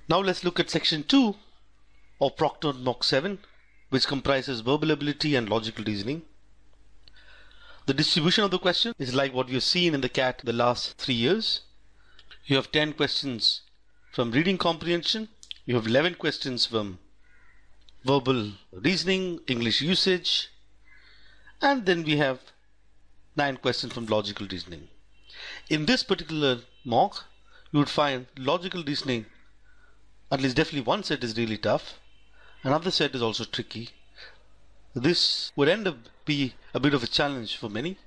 Now let's look at section 2 of Proctored Mock 7, which comprises verbal ability and logical reasoning. The distribution of the question is like what you've seen in the CAT the last 3 years. You have 10 questions from reading comprehension, you have 11 questions from verbal reasoning, English usage, and then we have 9 questions from logical reasoning. In this particular mock, you would find logical reasoning, at least definitely one set is really tough, another set is also tricky. This would end up be a bit of a challenge for many,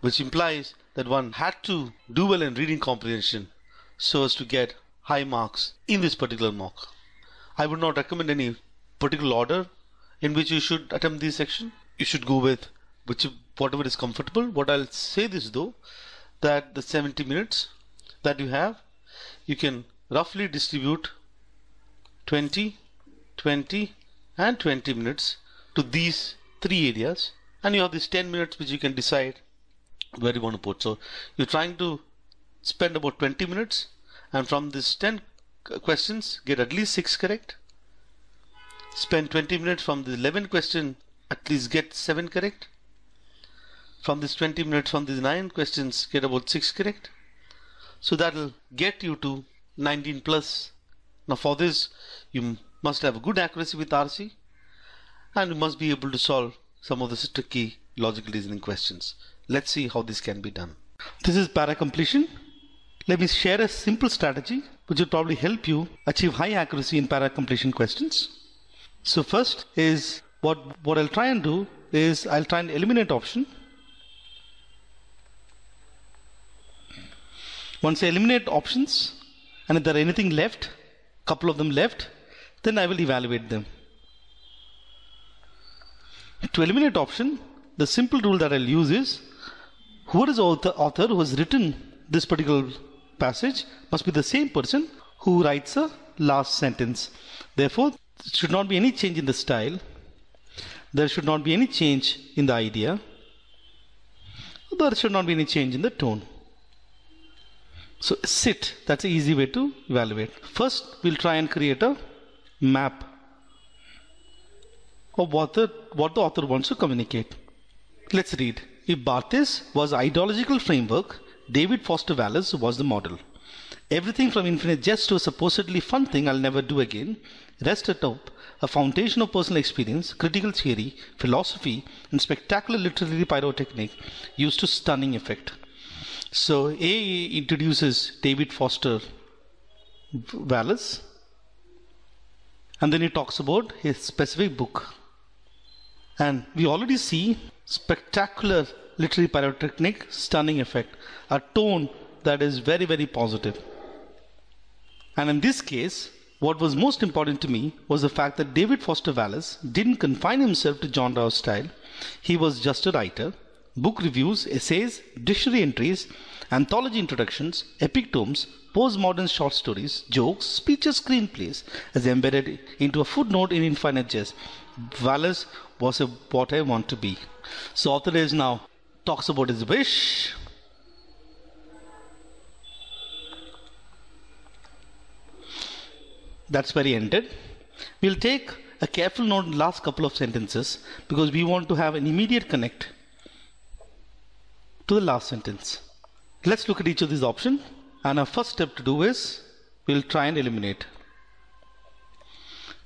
which implies that one had to do well in reading comprehension so as to get high marks in this particular mock. I would not recommend any particular order in which you should attempt this section. You should go with whatever is comfortable. What I'll say this though, that the 70 minutes that you have, you can roughly distribute 20, 20 and 20 minutes to these 3 areas, and you have these 10 minutes which you can decide where you want to put. So you're trying to spend about 20 minutes, and from these 10 questions get at least 6 correct. Spend 20 minutes from the 11 question, at least get 7 correct. From this 20 minutes from these 9 questions, get about 6 correct. So that'll get you to 19 plus. Now for this, you must have a good accuracy with RC, and you must be able to solve some of the tricky logical reasoning questions. Let's see how this can be done. This is para completion. Let me share a simple strategy which will probably help you achieve high accuracy in para completion questions. So first is what I'll try and do is I'll try and eliminate option. Once I eliminate options, and if there are anything left, couple of them left, then I will evaluate them. To eliminate option, the simple rule that I'll use is who is the author who has written this particular passage must be the same person who writes the last sentence. Therefore, there should not be any change in the style. There should not be any change in the idea. There should not be any change in the tone. So sit, that's an easy way to evaluate. First, we'll try and create a map of what the author wants to communicate. Let's read. If Barthes was ideological framework, David Foster Wallace was the model. Everything from infinite jest to a supposedly fun thing I'll never do again rests atop a foundation of personal experience, critical theory, philosophy, and spectacular literary pyrotechnic used to stunning effect. So A introduces David Foster Wallace, and then he talks about his specific book. And we already see spectacular literary pyrotechnic, stunning effect, a tone that is very, very positive. And in this case, what was most important to me was the fact that David Foster Wallace didn't confine himself to genre or style. He was just a writer. Book reviews, essays, dictionary entries, anthology introductions, epic tomes, postmodern short stories, jokes, speeches, screenplays, as embedded into a footnote in Infinite Jest. Wallace was what I want to be. So author is now talks about his wish. That's where he ended. We'll take a careful note in the last couple of sentences because we want to have an immediate connect to the last sentence. Let's look at each of these options, and our first step to do is we'll try and eliminate.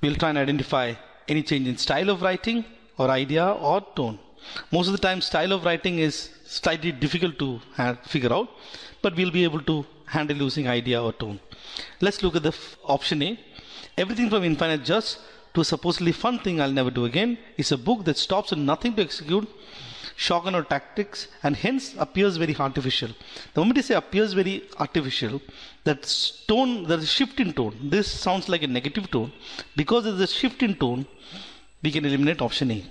We'll try and identify any change in style of writing or idea or tone. Most of the time style of writing is slightly difficult to figure out, but we'll be able to handle using idea or tone. Let's look at the option A. Everything from infinite jest to a supposedly fun thing I'll never do again is a book that stops at nothing to execute shotgun or tactics, and hence appears very artificial. The moment you say appears very artificial, that tone, there's a shift in tone. This sounds like a negative tone. Because there's a shift in tone, we can eliminate option A.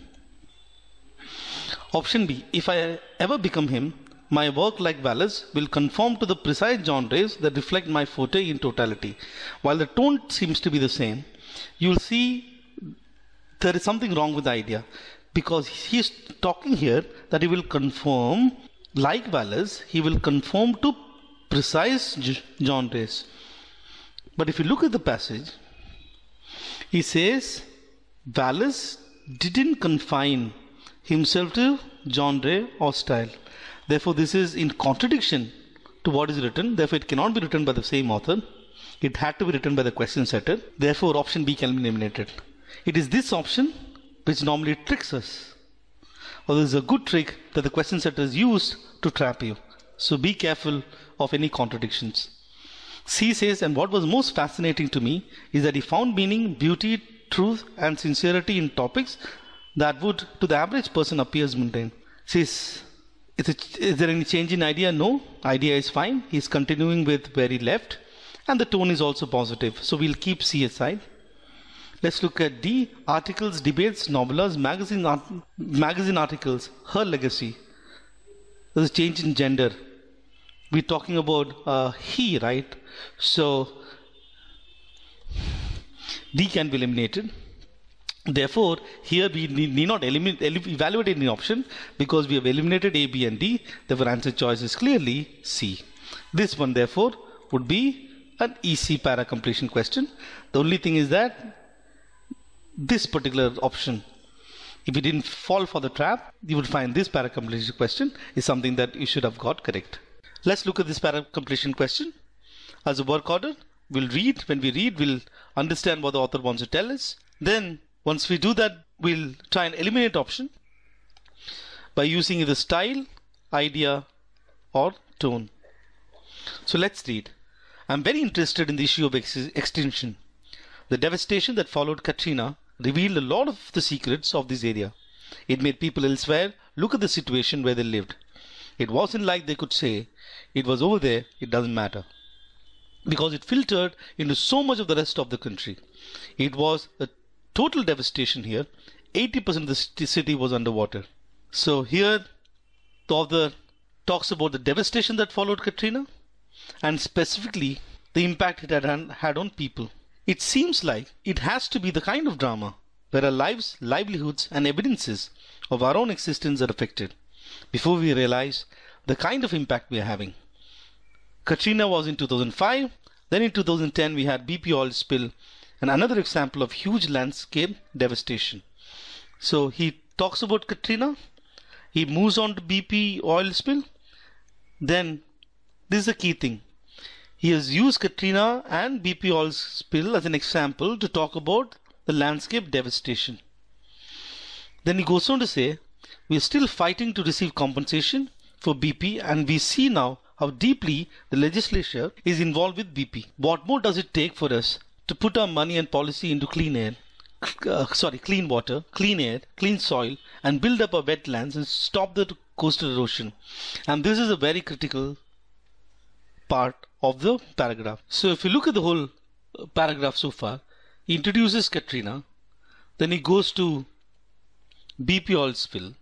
Option B, if I ever become him, my work, like Wallace, will conform to the precise genres that reflect my forte in totality. While the tone seems to be the same, you will see there is something wrong with the idea. Because he's talking here that he will conform, like Wallace, he will conform to precise genres. But if you look at the passage, he says Wallace didn't confine himself to genre or style. Therefore, this is in contradiction to what is written. Therefore, it cannot be written by the same author. It had to be written by the question setter. Therefore, option B can be eliminated. It is this option which normally tricks us. Or this is a good trick that the question setter is used to trap you. So be careful of any contradictions. C says, and what was most fascinating to me is that he found meaning, beauty, truth and sincerity in topics that would to the average person appears mundane. Says, is there any change in idea? No, idea is fine. He's continuing with where he left and the tone is also positive. So we'll keep C aside. Let's look at D. Articles, debates, novellas, magazine articles, her legacy. There's a change in gender. We're talking about he, right? So D can be eliminated. Therefore, here we need not evaluate any option because we have eliminated A, B and D. Therefore, answer choice is clearly C. This one, therefore, would be an EC para completion question. The only thing is that this particular option, if you didn't fall for the trap, you would find this para completion question is something that you should have got correct. Let's look at this para completion question as a work order. We'll read. When we read, we'll understand what the author wants to tell us. Then once we do that, we'll try and eliminate option by using either style, idea or tone. So let's read. I'm very interested in the issue of extinction. The devastation that followed Katrina revealed a lot of the secrets of this area. It made people elsewhere look at the situation where they lived. It wasn't like they could say, it was over there, it doesn't matter. Because it filtered into so much of the rest of the country. It was a total devastation here. 80% of the city was underwater. So here the author talks about the devastation that followed Katrina and specifically the impact it had on people. It seems like it has to be the kind of drama where our lives, livelihoods and evidences of our own existence are affected before we realize the kind of impact we are having. Katrina was in 2005, then in 2010 we had BP oil spill and another example of huge landscape devastation. So he talks about Katrina, he moves on to BP oil spill, then this is the key thing. He has used Katrina and BP oil spill as an example to talk about the landscape devastation. Then he goes on to say, we are still fighting to receive compensation for BP and we see now how deeply the legislature is involved with BP. What more does it take for us to put our money and policy into clean water, clean air, clean soil and build up our wetlands and stop the coastal erosion? And this is a very critical part of the paragraph. So if you look at the whole paragraph so far, he introduces Katrina, then he goes to BP oil spill,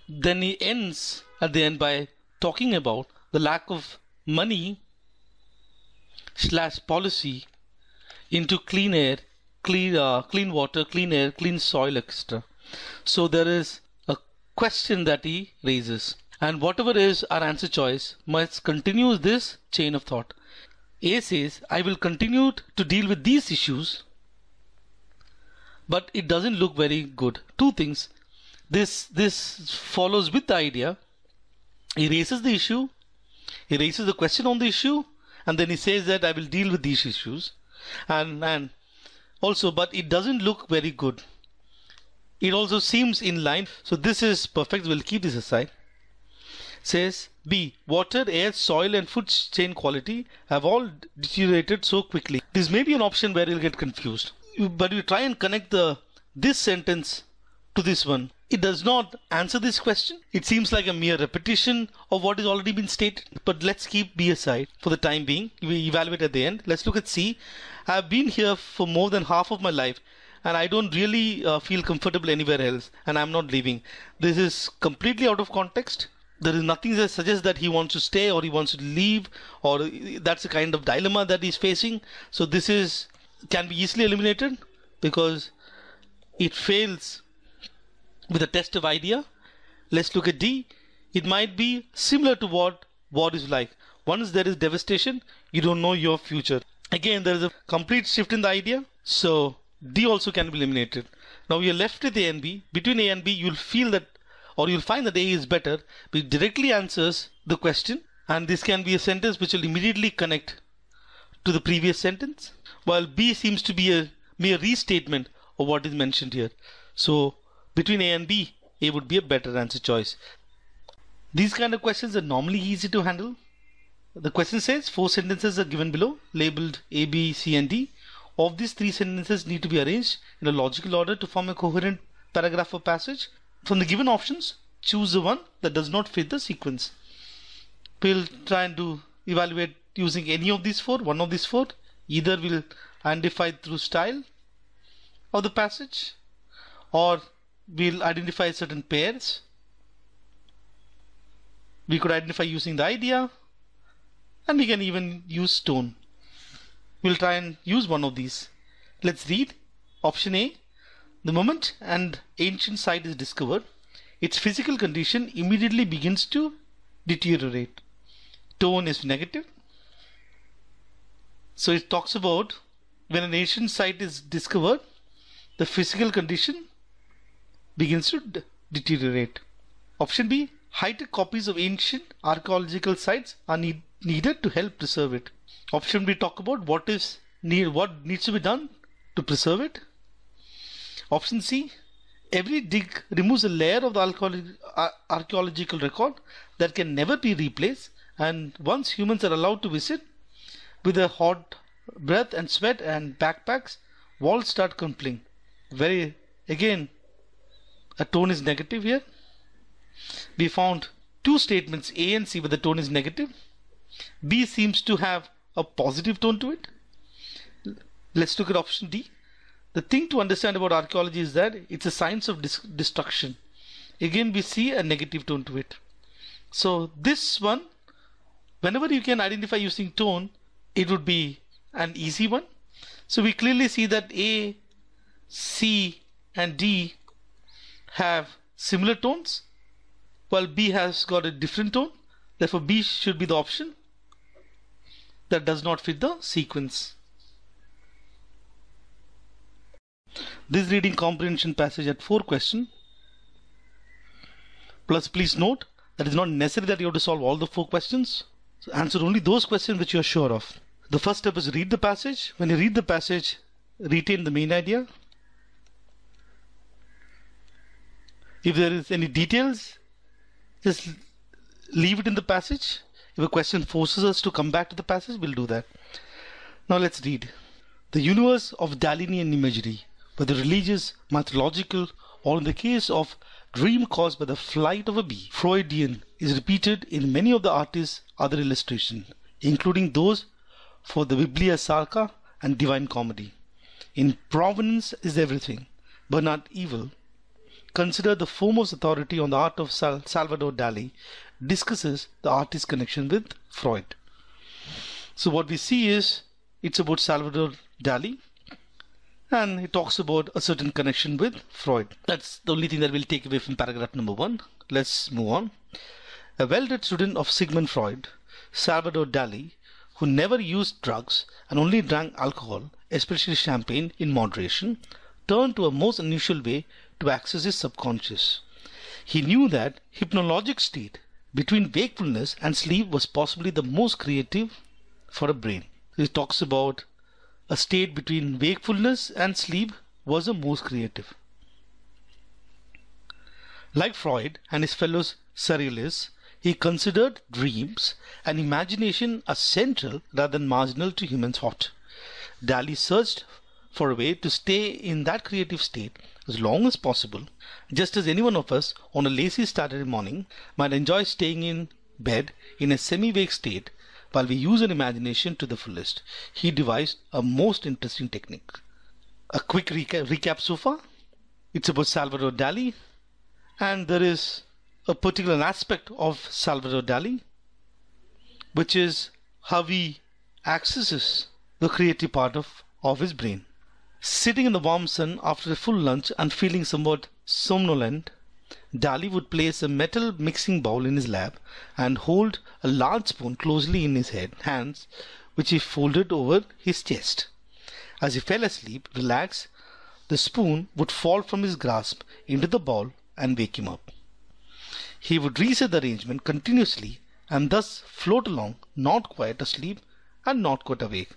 then he ends at the end by talking about the lack of money / policy into clean air, clean water, clean air, clean soil, etc. So there is a question that he raises. And whatever is our answer choice must continue this chain of thought. A says, I will continue to deal with these issues, but it doesn't look very good. Two things. This follows with the idea. He raises the issue, he raises the question on the issue, and then he says that I will deal with these issues. And also, but it doesn't look very good. It also seems in line. So this is perfect. We'll keep this aside. Says B. Water, air, soil and food chain quality have all deteriorated so quickly. This may be an option where you'll get confused. But you try and connect this sentence to this one. It does not answer this question. It seems like a mere repetition of what has already been stated. But let's keep B aside for the time being. We evaluate at the end. Let's look at C. I have been here for more than half of my life and I don't really feel comfortable anywhere else and I'm not leaving. This is completely out of context. There is nothing that suggests that he wants to stay or he wants to leave, or that's the kind of dilemma that he's facing. So this can be easily eliminated because it fails with a test of idea. Let's look at D. It might be similar to what war is like. Once there is devastation, you don't know your future. Again, there is a complete shift in the idea, so D also can be eliminated. Now we are left with A and B. Between A and B, you'll feel that, or you'll find that A is better, which directly answers the question, and this can be a sentence which will immediately connect to the previous sentence, while B seems to be a mere restatement of what is mentioned here. So between A and B, A would be a better answer choice. These kind of questions are normally easy to handle. The question says 4 sentences are given below, labeled A, B, C and D. Of these 3 sentences need to be arranged in a logical order to form a coherent paragraph or passage. From the given options, choose the one that does not fit the sequence. We'll try and evaluate using any of these 4, one of these 4. Either we'll identify through style of the passage, or we'll identify certain pairs. We could identify using the idea, and we can even use tone. We'll try and use one of these. Let's read. Option A. The moment an ancient site is discovered, its physical condition immediately begins to deteriorate. Tone is negative. So it talks about when an ancient site is discovered, the physical condition begins to deteriorate. Option B. High-tech copies of ancient archaeological sites are needed to help preserve it. Option B talk about what needs to be done to preserve it. Option C. Every dig removes a layer of the archaeological record that can never be replaced, and once humans are allowed to visit with a hot breath and sweat and backpacks, walls start crumbling. Again, a tone is negative here. We found 2 statements A and C where the tone is negative. B seems to have a positive tone to it. Let's look at option D. The thing to understand about archaeology is that it's a science of destruction. Again, we see a negative tone to it. So this one, whenever you can identify using tone, it would be an easy one. So we clearly see that A, C and D have similar tones, while B has got a different tone. Therefore B should be the option that does not fit the sequence. This reading comprehension passage had 4 questions. Plus, please note that it's not necessary that you have to solve all the 4 questions. So answer only those questions which you are sure of. The first step is read the passage. When you read the passage, retain the main idea. If there is any details, just leave it in the passage. If a question forces us to come back to the passage, we'll do that. Now let's read. The universe of Dalinian imagery, whether religious, mythological, or in the case of dream caused by the flight of a bee, Freudian, is repeated in many of the artist's other illustrations, including those for the Biblia Sarca and Divine Comedy. In Provenance is Everything, but not Evil, considered the foremost authority on the art of Salvador Dali, discusses the artist's connection with Freud. So what we see is it's about Salvador Dali, and it talks about a certain connection with Freud. That's the only thing that we'll take away from paragraph number 1. Let's move on. A well-read student of Sigmund Freud, Salvador Dali, who never used drugs and only drank alcohol, especially champagne, in moderation, turned to a most unusual way to access his subconscious. He knew that hypnologic state between wakefulness and sleep was possibly the most creative for a brain. He talks about a state between wakefulness and sleep was the most creative. Like Freud and his fellow surrealists, he considered dreams and imagination as central rather than marginal to human thought. Dali searched for a way to stay in that creative state as long as possible, just as any one of us on a lazy Saturday morning might enjoy staying in bed in a semi-wake state while we use our imagination to the fullest. He devised a most interesting technique. A quick recap so far. It's about Salvador Dali, and there is a particular aspect of Salvador Dali, which is how he accesses the creative part of his brain. Sitting in the warm sun after a full lunch and feeling somewhat somnolent, Dali would place a metal mixing bowl in his lap and hold a large spoon closely in his hands which he folded over his chest. As he fell asleep, relaxed, the spoon would fall from his grasp into the bowl and wake him up. He would reset the arrangement continuously and thus float along, not quite asleep and not quite awake,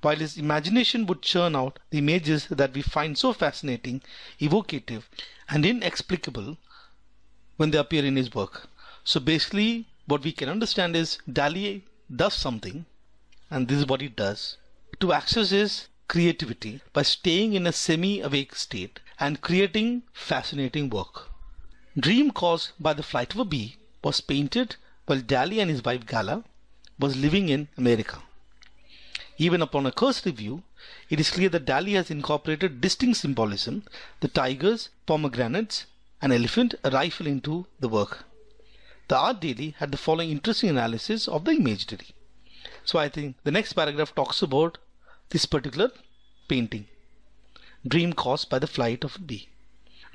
while his imagination would churn out the images that we find so fascinating, evocative, and inexplicable when they appear in his work. So basically, what we can understand is Dali does something, and this is what he does, to access his creativity by staying in a semi-awake state and creating fascinating work. Dream Caused by the Flight of a Bee was painted while Dali and his wife Gala was living in America. Even upon a cursory view, it is clear that Dali has incorporated distinct symbolism, the tigers, pomegranates, an elephant, a rifle into the work. The Art Daily had the following interesting analysis of the imagery. So I think the next paragraph talks about this particular painting, Dream Caused by the Flight of a Bee.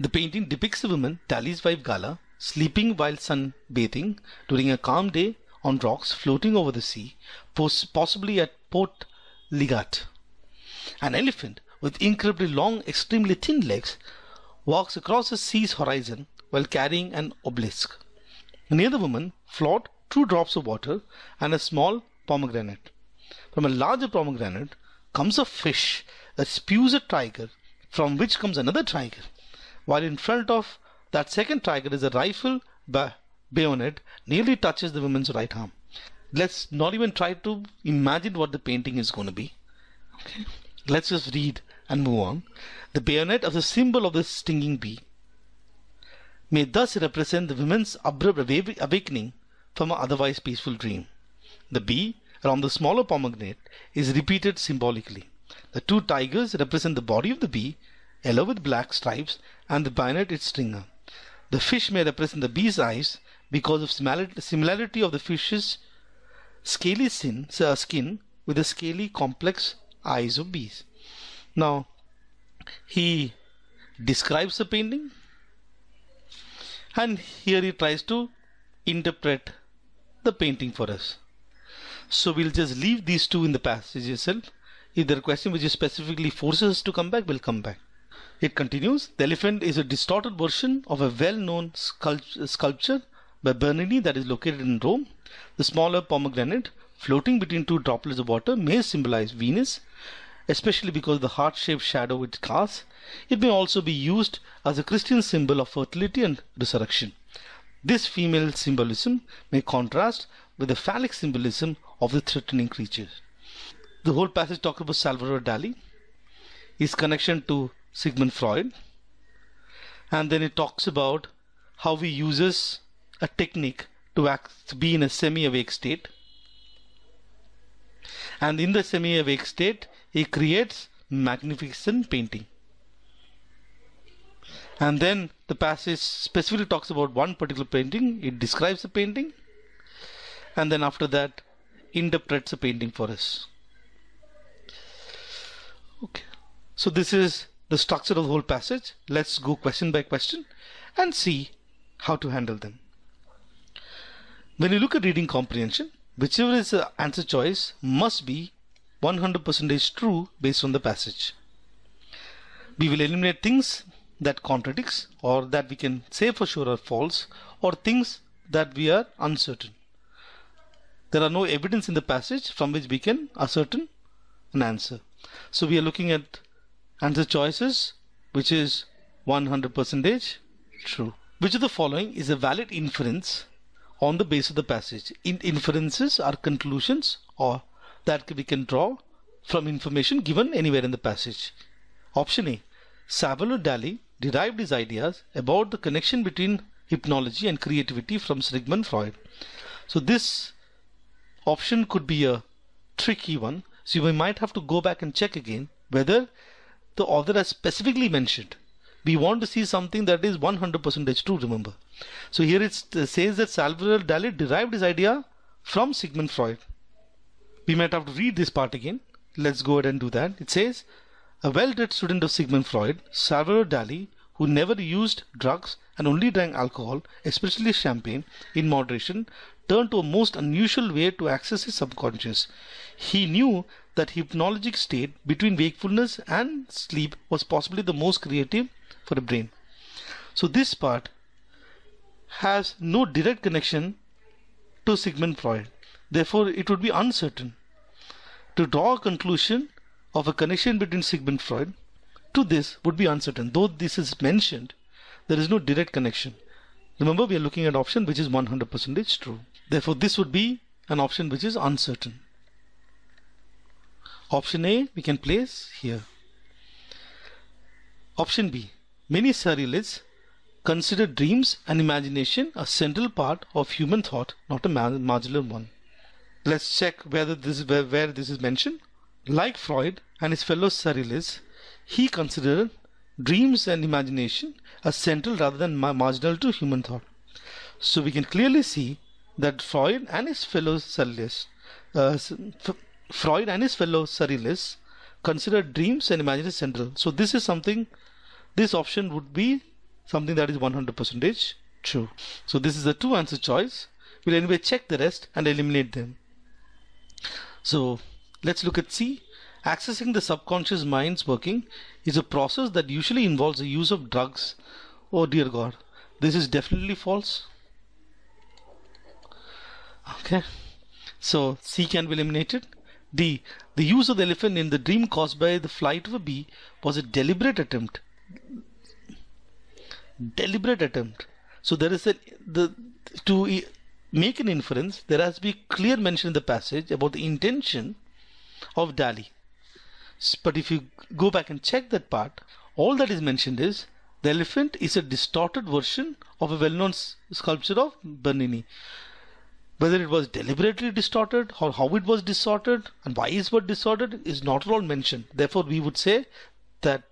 The painting depicts a woman, Dali's wife Gala, sleeping while sunbathing during a calm day on rocks floating over the sea, possibly at Port Ligat. An elephant with incredibly long, extremely thin legs walks across the sea's horizon while carrying an obelisk. Near the woman float 2 drops of water and a small pomegranate. From a larger pomegranate comes a fish that spews a tiger, from which comes another tiger, while in front of that second tiger is a rifle bayonet nearly touches the woman's right arm. Let's not even try to imagine what the painting is going to be. Okay. Let's just read and move on. The bayonet as a symbol of the stinging bee may thus represent the woman's abrupt awakening from an otherwise peaceful dream. The bee around the smaller pomegranate is repeated symbolically. The 2 tigers represent the body of the bee, yellow with black stripes, and the bayonet its stringer. The fish may represent the bee's eyes because of similarity of the fish's scaly skin with the scaly complex eyes of bees. Now, he describes the painting, and here he tries to interpret the painting for us. So we'll just leave these 2 in the passage itself. If there are questions which specifically forces us to come back, we'll come back. It continues, the elephant is a distorted version of a well-known sculpture by Bernini that is located in Rome. The smaller pomegranate floating between 2 droplets of water may symbolize Venus, especially because of the heart-shaped shadow it casts. It may also be used as a Christian symbol of fertility and resurrection. This female symbolism may contrast with the phallic symbolism of the threatening creature. The whole passage talks about Salvador Dali, his connection to Sigmund Freud, and then it talks about how he uses a technique to be in a semi-awake state, and in the semi-awake state he creates magnificent painting. And then the passage specifically talks about one particular painting. It describes the painting, and then after that interprets the painting for us. Okay, so this is the structure of the whole passage. Let's go question by question and see how to handle them. When you look at reading comprehension, whichever is the answer choice must be 100% true based on the passage. We will eliminate things that contradicts, or that we can say for sure are false, or things that we are uncertain. There are no evidence in the passage from which we can ascertain an answer. So we are looking at answer choices which is 100% true. Which of the following is a valid inference on the basis of the passage? Inferences are conclusions or that we can draw from information given anywhere in the passage. Option A. Salvador Dali derived his ideas about the connection between hypnology and creativity from Sigmund Freud. So this option could be a tricky one. So we might have to go back and check again whether the author has specifically mentioned. We want to see something that is 100% true, remember. So here it says that Salvador Dali derived his idea from Sigmund Freud. We might have to read this part again. Let's go ahead and do that. It says, a well-read student of Sigmund Freud, Salvador Dali, who never used drugs and only drank alcohol, especially champagne, in moderation, turned to a most unusual way to access his subconscious. He knew that hypnologic state between wakefulness and sleep was possibly the most creative for the brain. So this part has no direct connection to Sigmund Freud. Therefore, it would be uncertain to draw a conclusion of a connection between Sigmund Freud to this would be uncertain. Though this is mentioned, there is no direct connection. Remember, we are looking at option which is 100% true. Therefore, this would be an option which is uncertain. Option A we can place here. Option B. Many surrealists consider dreams and imagination a central part of human thought, not a marginal one. Let's check whether this is where this is mentioned. Like Freud and his fellow surrealists, he considered dreams and imagination as central rather than marginal to human thought. So we can clearly see that Freud and his fellow surrealists considered dreams and imagination central. So this is something, this option would be something that is 100% true. So this is the true answer choice. We'll anyway check the rest and eliminate them. So let's look at C. Accessing the subconscious mind's working is a process that usually involves the use of drugs. Oh dear God, this is definitely false. Okay, so C can be eliminated. D. The use of the elephant in the dream caused by the flight of a bee was a deliberate attempt. So there is to make an inference, there has to be clear mention in the passage about the intention of Dali. But if you go back and check that part, all that is mentioned is the elephant is a distorted version of a well-known sculpture of Bernini. Whether it was deliberately distorted or how it was distorted and why it was distorted is not at all mentioned. Therefore, we would say that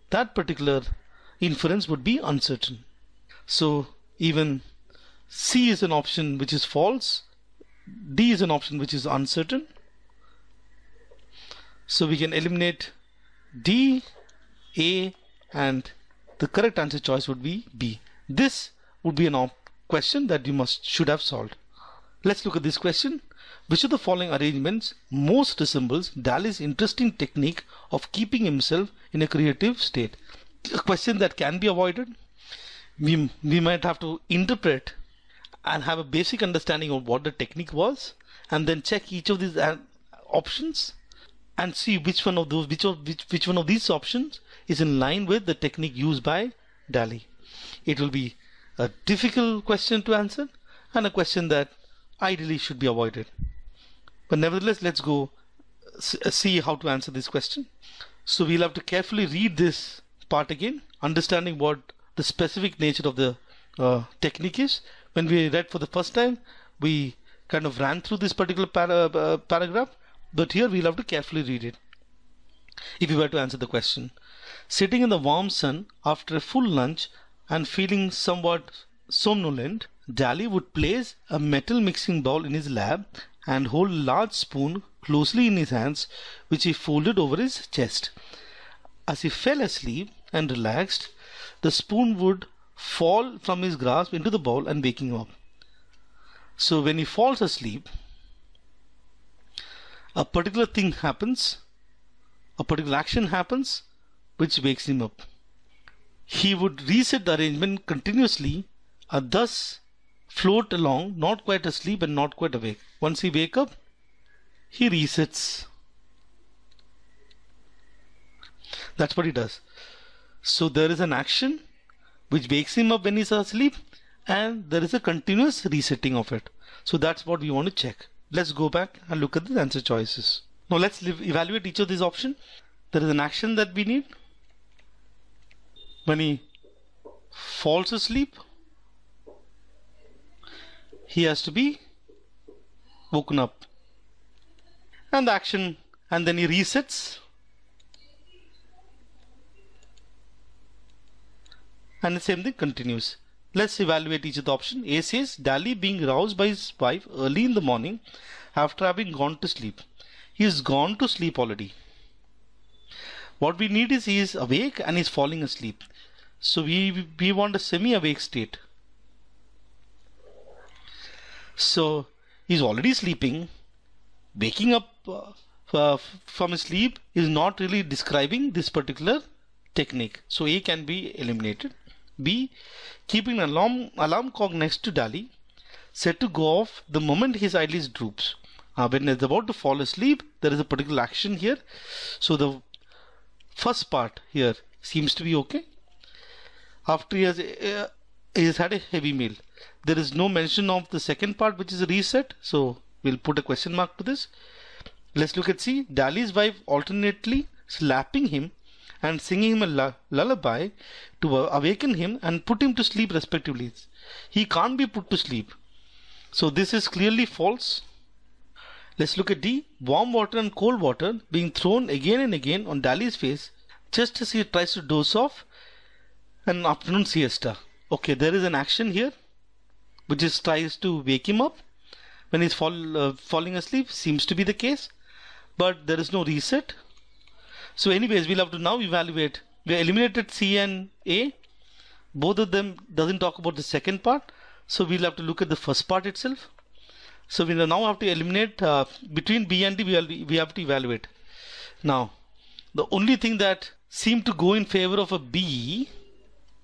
that particular inference would be uncertain. So even C is an option which is false. D is an option which is uncertain. So we can eliminate D, A, and the correct answer choice would be B. This would be a question that you should have solved. Let's look at this question. Which of the following arrangements most resembles Dali's interesting technique of keeping himself in a creative state? A question that can be avoided. We might have to interpret and have a basic understanding of what the technique was, and then check each of these options and see which one of these options is in line with the technique used by Dali. It will be a difficult question to answer and a question that ideally should be avoided. But nevertheless, let's go see how to answer this question. So we'll have to carefully read this part again, understanding what the specific nature of the technique is. When we read for the first time, we kind of ran through this particular paragraph, but here we'll have to carefully read it if we were to answer the question. Sitting in the warm sun after a full lunch and feeling somewhat somnolent, Dali would place a metal mixing bowl in his lap and hold a large spoon closely in his hands, which he folded over his chest. As he fell asleep and relaxed, the spoon would fall from his grasp into the bowl and wake him up. So when he falls asleep, a particular thing happens, a particular action happens, which wakes him up. He would reset the arrangement continuously and thus float along, not quite asleep and not quite awake. Once he wakes up, he resets. That's what he does. So there is an action which wakes him up when he's asleep, and there is a continuous resetting of it. So that's what we want to check. Let's go back and look at the answer choices. Now let's evaluate each of these options. There is an action that we need. When he falls asleep, he has to be woken up. And the action, and then he resets. And the same thing continues. Let's evaluate each of the options. A says Dali being roused by his wife early in the morning after having gone to sleep. He is gone to sleep already. What we need is he is awake and he is falling asleep. So we want a semi-awake state. So he's already sleeping. Waking up from his sleep is not really describing this particular technique. So A can be eliminated. B, keeping an alarm clock next to Dali, set to go off the moment his eyelids droops. When he's about to fall asleep, there is a particular action here. So the first part here seems to be okay. After he has had a heavy meal, there is no mention of the second part, which is a reset. So we'll put a question mark to this. Let's look at C. Dali's wife alternately slapping him and singing him a lullaby to awaken him and put him to sleep respectively. He can't be put to sleep. So this is clearly false. Let's look at D. Warm water and cold water being thrown again and again on Dali's face just as he tries to doze off an afternoon siesta. Okay, there is an action here which is tries to wake him up when he's falling asleep. Seems to be the case, but there is no reset. So anyways, we'll have to now evaluate. We eliminated C and A. Both of them doesn't talk about the second part. So we'll have to look at the first part itself. So we now have to eliminate between B and D. We have to evaluate. Now, the only thing that seemed to go in favor of a B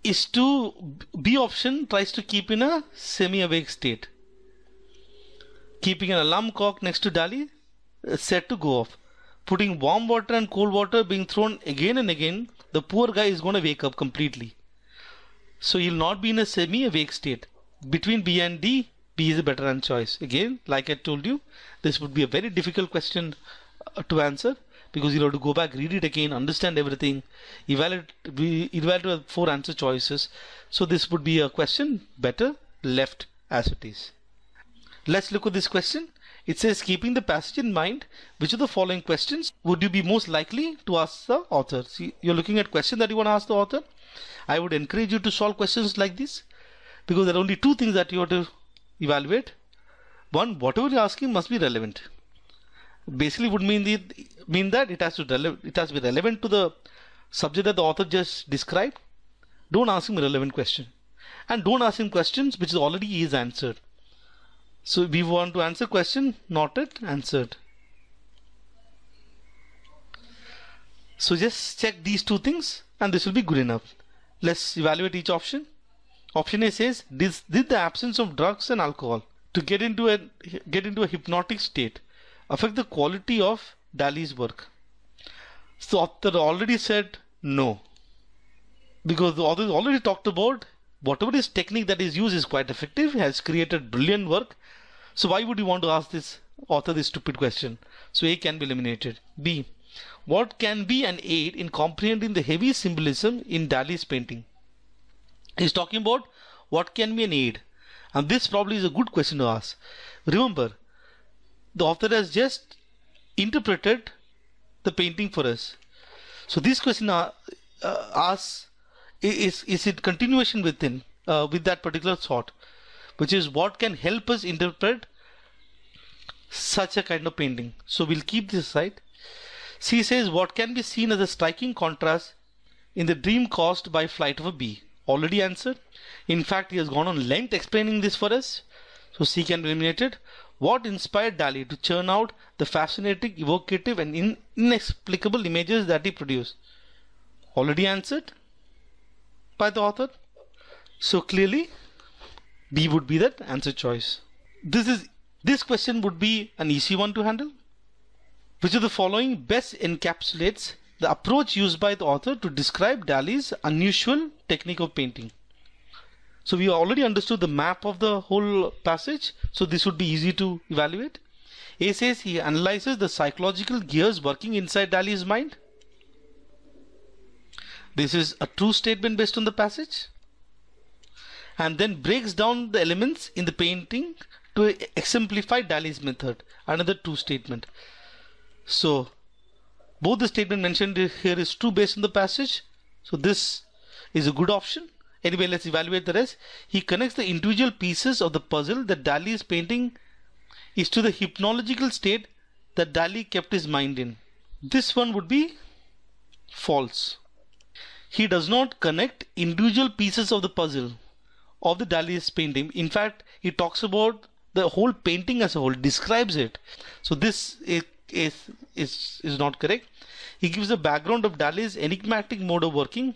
is to B option tries to keep in a semi-awake state. Keeping an alarm clock next to Dali set to go off. Putting warm water and cold water being thrown again and again, the poor guy is going to wake up completely. So he'll not be in a semi-awake state. Between B and D, B is a better answer choice. Again, like I told you, this would be a very difficult question to answer because you'll have to go back, read it again, understand everything, evaluate 4 answer choices. So this would be a question better left as it is. Let's look at this question. It says, keeping the passage in mind, which of the following questions would you be most likely to ask the author? See, you're looking at question that you want to ask the author. I would encourage you to solve questions like this because there are only 2 things that you have to evaluate. One, whatever you're asking must be relevant. Basically would mean that it has to be relevant to the subject that the author just described. Don't ask him a relevant question. And don't ask him questions which already is answered. So we want to answer question, not it answered. So just check these 2 things and this will be good enough. Let's evaluate each option. Option A says, did the absence of drugs and alcohol to get into a hypnotic state affect the quality of Dali's work? So the author already said no, because the author already talked about whatever his technique that is used is quite effective, has created brilliant work. So why would you want to ask this author this stupid question? So A can be eliminated. B, what can be an aid in comprehending the heavy symbolism in Dali's painting? He's talking about what can be an aid, and this probably is a good question to ask. Remember, the author has just interpreted the painting for us. So this question asks, is it continuation with that particular thought, which is what can help us interpret such a kind of painting. So we'll keep this aside. C says, what can be seen as a striking contrast in the dream caused by flight of a bee? Already answered. In fact, he has gone on length explaining this for us. So C can be eliminated. What inspired Dali to churn out the fascinating, evocative and inexplicable images that he produced? Already answered by the author. So clearly B would be that answer choice. This question would be an easy one to handle. Which of the following best encapsulates the approach used by the author to describe Dali's unusual technique of painting? So we already understood the map of the whole passage, so this would be easy to evaluate. A says he analyzes the psychological gears working inside Dali's mind. This is a true statement based on the passage, and then breaks down the elements in the painting to exemplify Dali's method. Another true statement. So both the statement mentioned here is true based on the passage, so this is a good option. Anyway, let's evaluate the rest. He connects the individual pieces of the puzzle that Dali is painting is to the hypnological state that Dali kept his mind in. This one would be false. He does not connect individual pieces of the puzzle of the Dali's painting. In fact, he talks about the whole painting as a whole, describes it. So this is not correct. He gives a background of Dali's enigmatic mode of working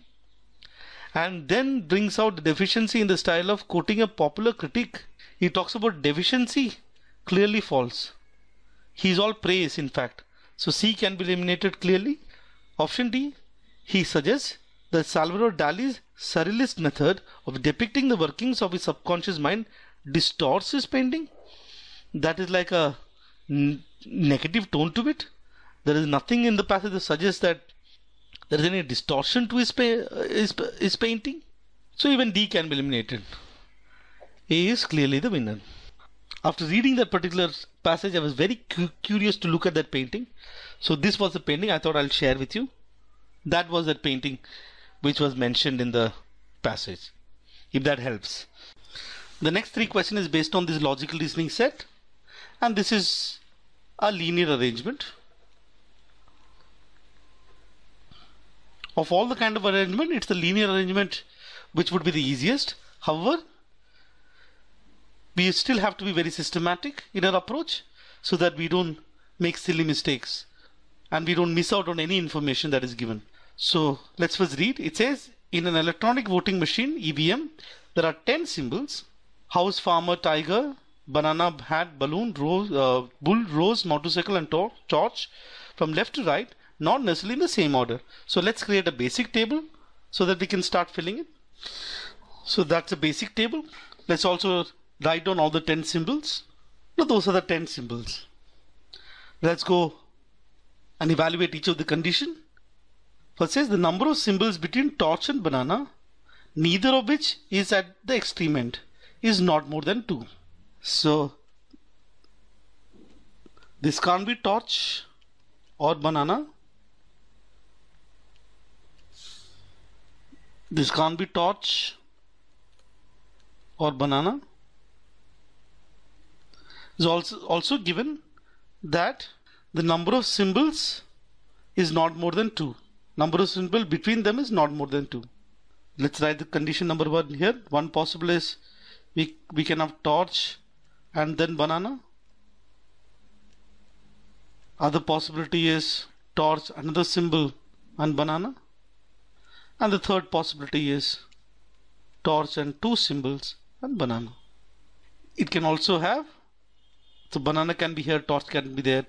and then brings out the deficiency in the style of quoting a popular critic. He talks about deficiency, clearly false. He is all praise, in fact. So C can be eliminated clearly. Option D, he suggests that Salvador Dali's surrealist method of depicting the workings of his subconscious mind distorts his painting. That is like a negative tone to it. There is nothing in the passage that suggests that there is any distortion to his painting. So even D can be eliminated. A is clearly the winner. After reading that particular passage, I was very curious to look at that painting. So this was the painting I thought I'll share with you. That was that painting which was mentioned in the passage, if that helps. The next three questions is based on this logical reasoning set, and this is a linear arrangement. Of all the kind of arrangement, it's the linear arrangement which would be the easiest. However, we still have to be very systematic in our approach so that we don't make silly mistakes and we don't miss out on any information that is given. So let's first read. It says, in an electronic voting machine, EVM, there are 10 symbols: house, farmer, tiger, banana, hat, balloon, rose, bull, rose, motorcycle, and torch, from left to right, not necessarily in the same order. So let's create a basic table so that we can start filling it. So that's a basic table. Let's also write down all the 10 symbols. Now those are the 10 symbols. Let's go and evaluate each of the condition. First says the number of symbols between torch and banana, neither of which is at the extreme end, is not more than 2. So this can't be torch or banana. This can't be torch or banana. Is also given that the number of symbols is not more than 2. Number of symbols between them is not more than 2. Let's write the condition number 1 here. One possible is we can have torch and then banana. Other possibility is torch, another symbol, and banana. And the third possibility is torch and 2 symbols and banana. It can also have, so banana can be here, torch can be there.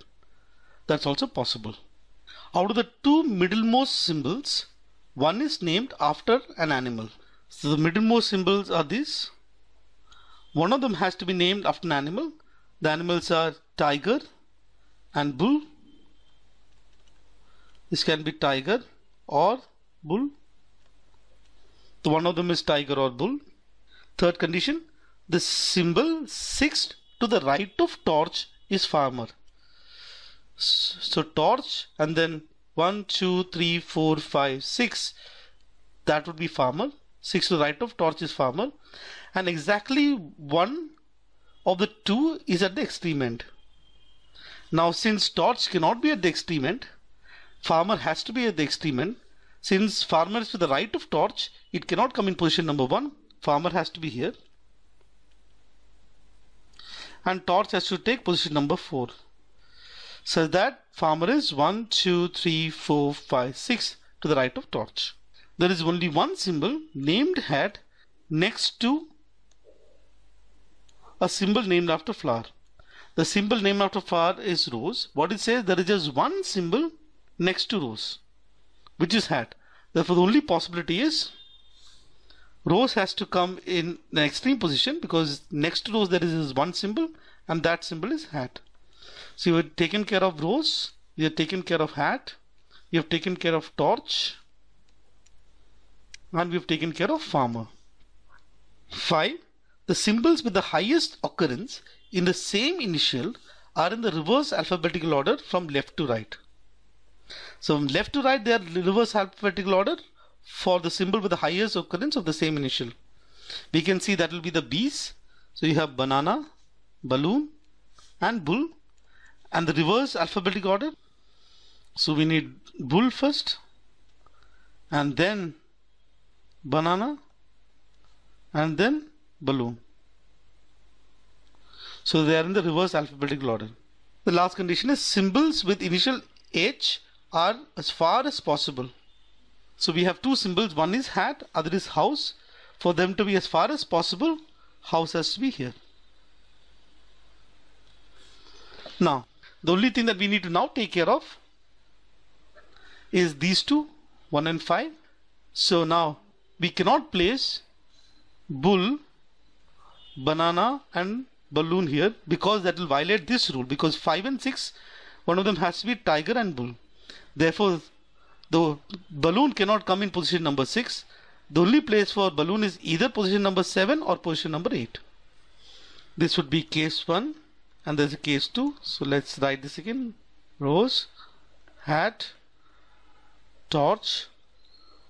That's also possible. Out of the 2 middlemost symbols, one is named after an animal. So the middlemost symbols are these. One of them has to be named after an animal. The animals are tiger and bull. This can be tiger or bull. So one of them is tiger or bull. Third condition, the symbol 6 to the right of torch is farmer. So torch and then 1, 2, 3, 4, 5, 6, that would be farmer. 6 to the right of torch is farmer, and exactly one of the 2 is at the extreme end. Now since torch cannot be at the extreme end, farmer has to be at the extreme end. Since farmer is to the right of torch, it cannot come in position number 1. Farmer has to be here. And torch has to take position number 4. So that farmer is 1, 2, 3, 4, 5, 6 to the right of torch. There is only one symbol named hat next to a symbol named after flower. The symbol named after flower is rose. What it says, there is just one symbol next to rose, which is hat. Therefore the only possibility is rose has to come in the extreme position, because next to rose there is one symbol and that symbol is hat. So you have taken care of rose, you have taken care of hat, you have taken care of torch, and we have taken care of farmer. 5. The symbols with the highest occurrence in the same initial are in the reverse alphabetical order from left to right. So from left to right they are reverse alphabetical order for the symbol with the highest occurrence of the same initial. We can see that will be the B's. So you have banana, balloon and bull, and the reverse alphabetic order. So we need bull first and then banana and then balloon. So they are in the reverse alphabetical order. The last condition is symbols with initial H are as far as possible. So we have two symbols, one is hat, other is house. For them to be as far as possible, house has to be here. Now, the only thing that we need to now take care of is these two, 1 and 5. So now we cannot place bull, banana and balloon here because that will violate this rule, because 5 and 6, one of them has to be tiger and bull. Therefore, the balloon cannot come in position number 6. The only place for balloon is either position number 7 or position number 8. This would be case 1 and there's a case 2. So let's write this again. Rose, hat, torch,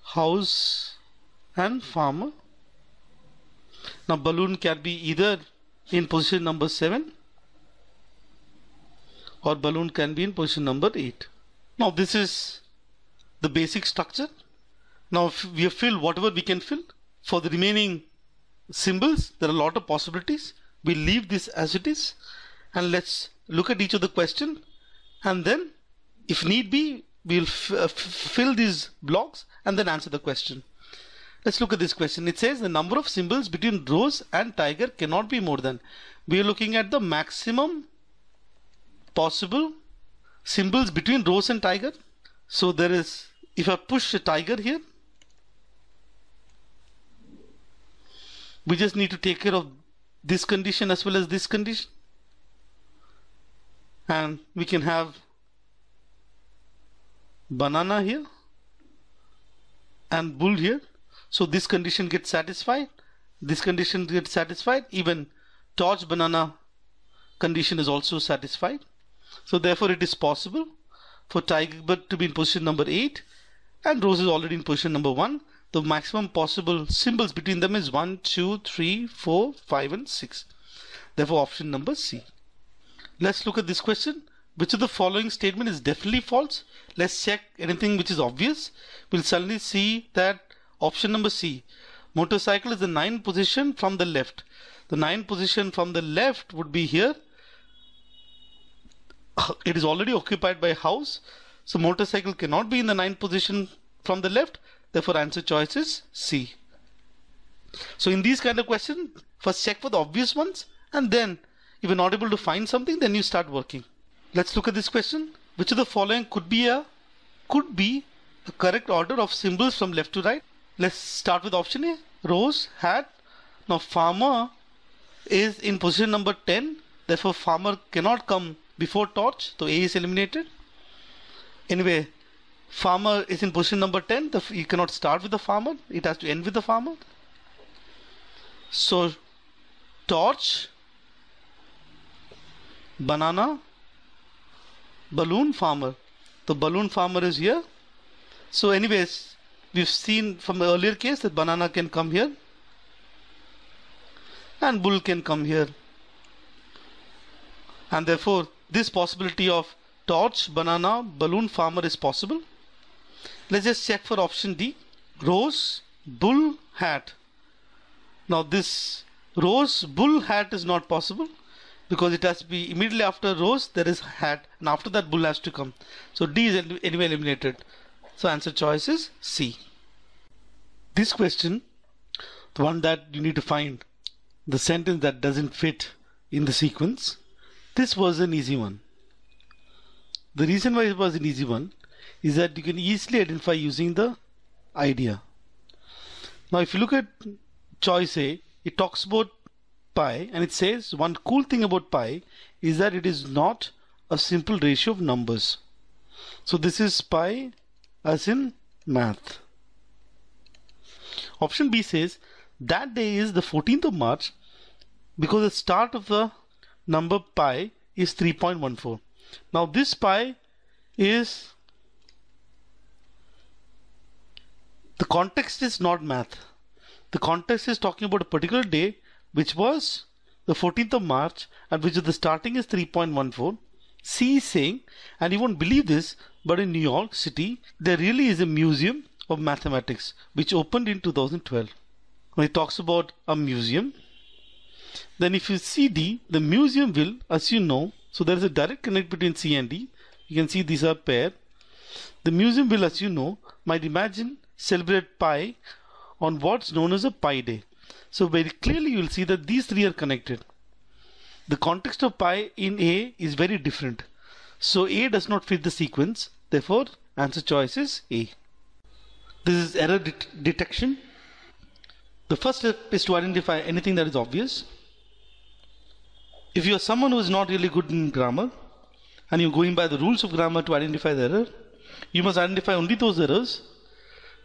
house and farmer. Now balloon can be either in position number 7 or balloon can be in position number 8. Now this is the basic structure. Now if we have filled whatever we can fill. For the remaining symbols, there are a lot of possibilities. We'll leave this as it is and let's look at each of the question, and then if need be we'll fill these blocks and then answer the question. Let's look at this question. It says the number of symbols between rose and tiger cannot be more than. We are looking at the maximum possible symbols between rose and tiger. So there is, if I push a tiger here, we just need to take care of this condition as well as this condition, and we can have banana here and bull here. So this condition gets satisfied, this condition gets satisfied, even torch banana condition is also satisfied. So therefore it is possible for tiger to be in position number 8 and rose is already in position number 1. The maximum possible symbols between them is 1, 2, 3, 4, 5 and 6. Therefore option number C. Let's look at this question. Which of the following statement is definitely false? Let's check anything which is obvious. We'll suddenly see that option number C, motorcycle is the 9th position from the left. The 9th position from the left would be here. It is already occupied by house. So motorcycle cannot be in the 9th position from the left. Therefore answer choice is C. So in these kind of questions, first check for the obvious ones, and then if you're not able to find something, then you start working. Let's look at this question. Which of the following could be a correct order of symbols from left to right? Let's start with option A, rose, hat. Now farmer is in position number 10. Therefore farmer cannot come before torch. So A is eliminated. Anyway, farmer is in position number 10. You cannot start with the farmer. It has to end with the farmer. So torch, banana, balloon, farmer. The balloon farmer is here. So anyways, we've seen from the earlier case that banana can come here and bull can come here. And therefore this possibility of torch, banana, balloon, farmer is possible. Let's just check for option D, rose, bull, hat. Now this rose, bull, hat is not possible because it has to be immediately after rose there is hat, and after that bull has to come. So D is anyway eliminated. So answer choice is C. This question, the one that you need to find the sentence that doesn't fit in the sequence, this was an easy one. The reason why it was an easy one is that you can easily identify using the idea. Now if you look at choice A, it talks about pi and it says one cool thing about pi is that it is not a simple ratio of numbers. So this is pi as in math. Option B says that day is the 14th of March because the start of the number pi is 3.14. Now this pi is, the context is not math. The context is talking about a particular day which was the 14th of March and which is the starting is 3.14. C is saying, and you won't believe this, but in New York City there really is a museum of mathematics which opened in 2012. When it talks about a museum, then if you see D, the museum will, as you know, so there is a direct connect between C and D. You can see these are pair. The museum will, as you know, might imagine celebrate Pi on what's known as a Pi Day. So very clearly you will see that these three are connected. The context of Pi in A is very different. So A does not fit the sequence. Therefore, answer choice is A. This is error detection. The first step is to identify anything that is obvious. If you are someone who is not really good in grammar and you're going by the rules of grammar to identify the error, you must identify only those errors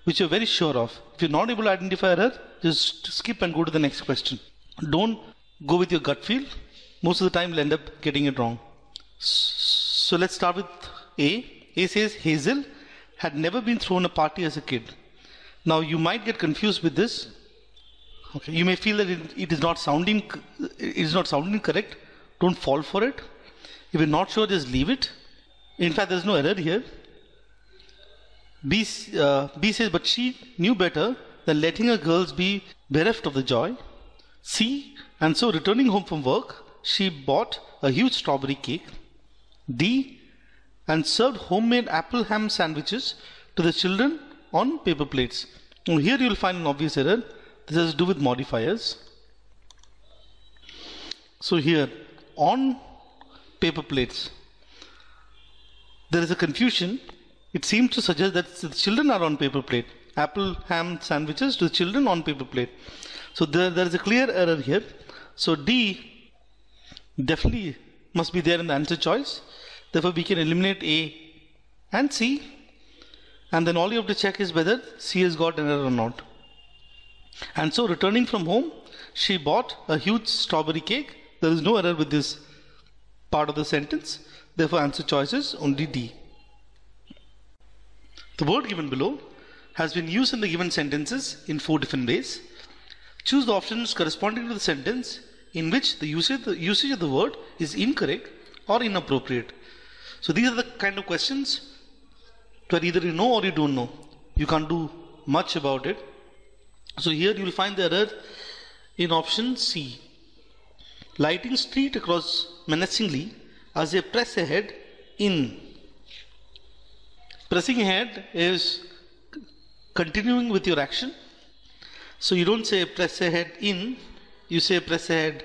which you're very sure of. If you're not able to identify error, just skip and go to the next question. Don't go with your gut feel. Most of the time you'll end up getting it wrong. So let's start with A. A says Hazel had never been thrown a party as a kid. Now you might get confused with this. Okay, you may feel that it is not sounding correct. Don't fall for it. If you're not sure, just leave it. In fact, there's no error here. B says, but she knew better than letting her girls be bereft of the joy. C, and so returning home from work, she bought a huge strawberry cake. D, and served homemade apple ham sandwiches to the children on paper plates. Now here you will find an obvious error. This has to do with modifiers. So here, on paper plates, there is a confusion. It seems to suggest that the children are on paper plate. Apple ham sandwiches to the children on paper plate. So there is a clear error here. So D definitely must be there in the answer choice. Therefore, we can eliminate A and C. And then all you have to check is whether C has got an error or not. And so returning from home, she bought a huge strawberry cake. There is no error with this part of the sentence. Therefore, answer choice is only D. The word given below has been used in the given sentences in 4 different ways. Choose the options corresponding to the sentence in which the usage of the word is incorrect or inappropriate. So these are the kind of questions where either you know or you don't know. You can't do much about it. So here you will find the error in option C. Lighting street across menacingly as they press ahead in. Pressing ahead is continuing with your action. So you don't say press ahead in, you say press ahead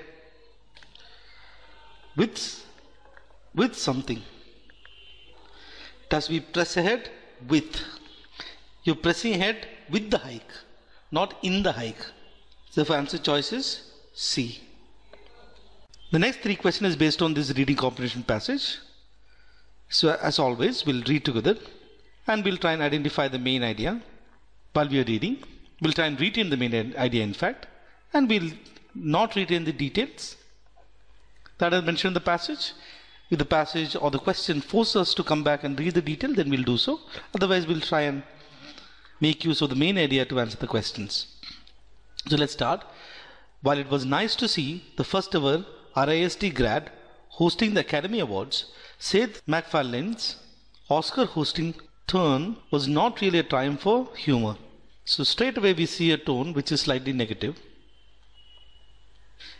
with something. It has to be press ahead with. You're pressing ahead with the hike, not in the hike. So the answer choice is C. The next 3 questions is based on this reading comprehension passage. So as always, we'll read together and we'll try and identify the main idea while we are reading. We'll try and retain the main idea in fact, and we'll not retain the details that are mentioned in the passage. If the passage or the question forces us to come back and read the detail, then we'll do so. Otherwise, we'll try and make use of the main idea to answer the questions. So let's start. While it was nice to see the first ever RISD grad hosting the Academy Awards, Seth MacFarlane's Oscar hosting turn was not really a triumph for humor. So straight away we see a tone which is slightly negative.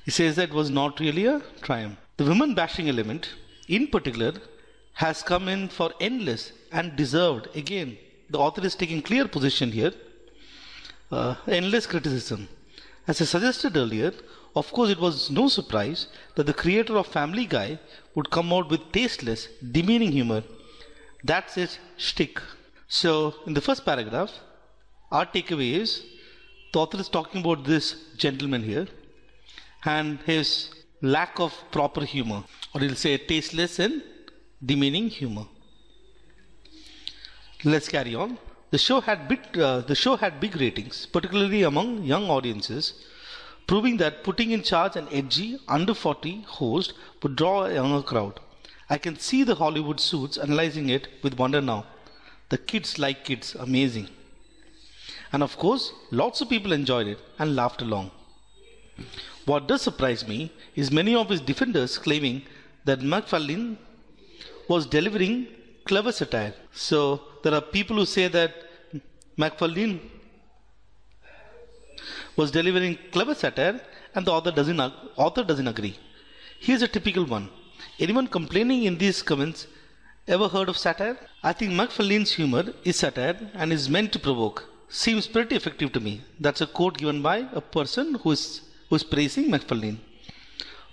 He says that it was not really a triumph. The women bashing element in particular has come in for endless and deserved, again the author is taking clear position here, endless criticism. As I suggested earlier, of course it was no surprise that the creator of Family Guy would come out with tasteless, demeaning humor. That's his shtick. So in the first paragraph, our takeaway is the author is talking about this gentleman here and his lack of proper humor, or he'll say tasteless and demeaning humor. Let's carry on. The show had big ratings, particularly among young audiences, proving that putting in charge an edgy under 40 host would draw a younger crowd. I can see the Hollywood suits analyzing it with wonder now. The kids like kids, amazing. And of course, lots of people enjoyed it and laughed along. What does surprise me is many of his defenders claiming that MacFarlane was delivering clever satire. So there are people who say that MacFarlane was delivering clever satire and the author doesn't agree. Here's a typical one. Anyone complaining in these comments ever heard of satire? I think Macfarlane's humor is satire and is meant to provoke. Seems pretty effective to me. That's a quote given by a person who is praising Macfarlane.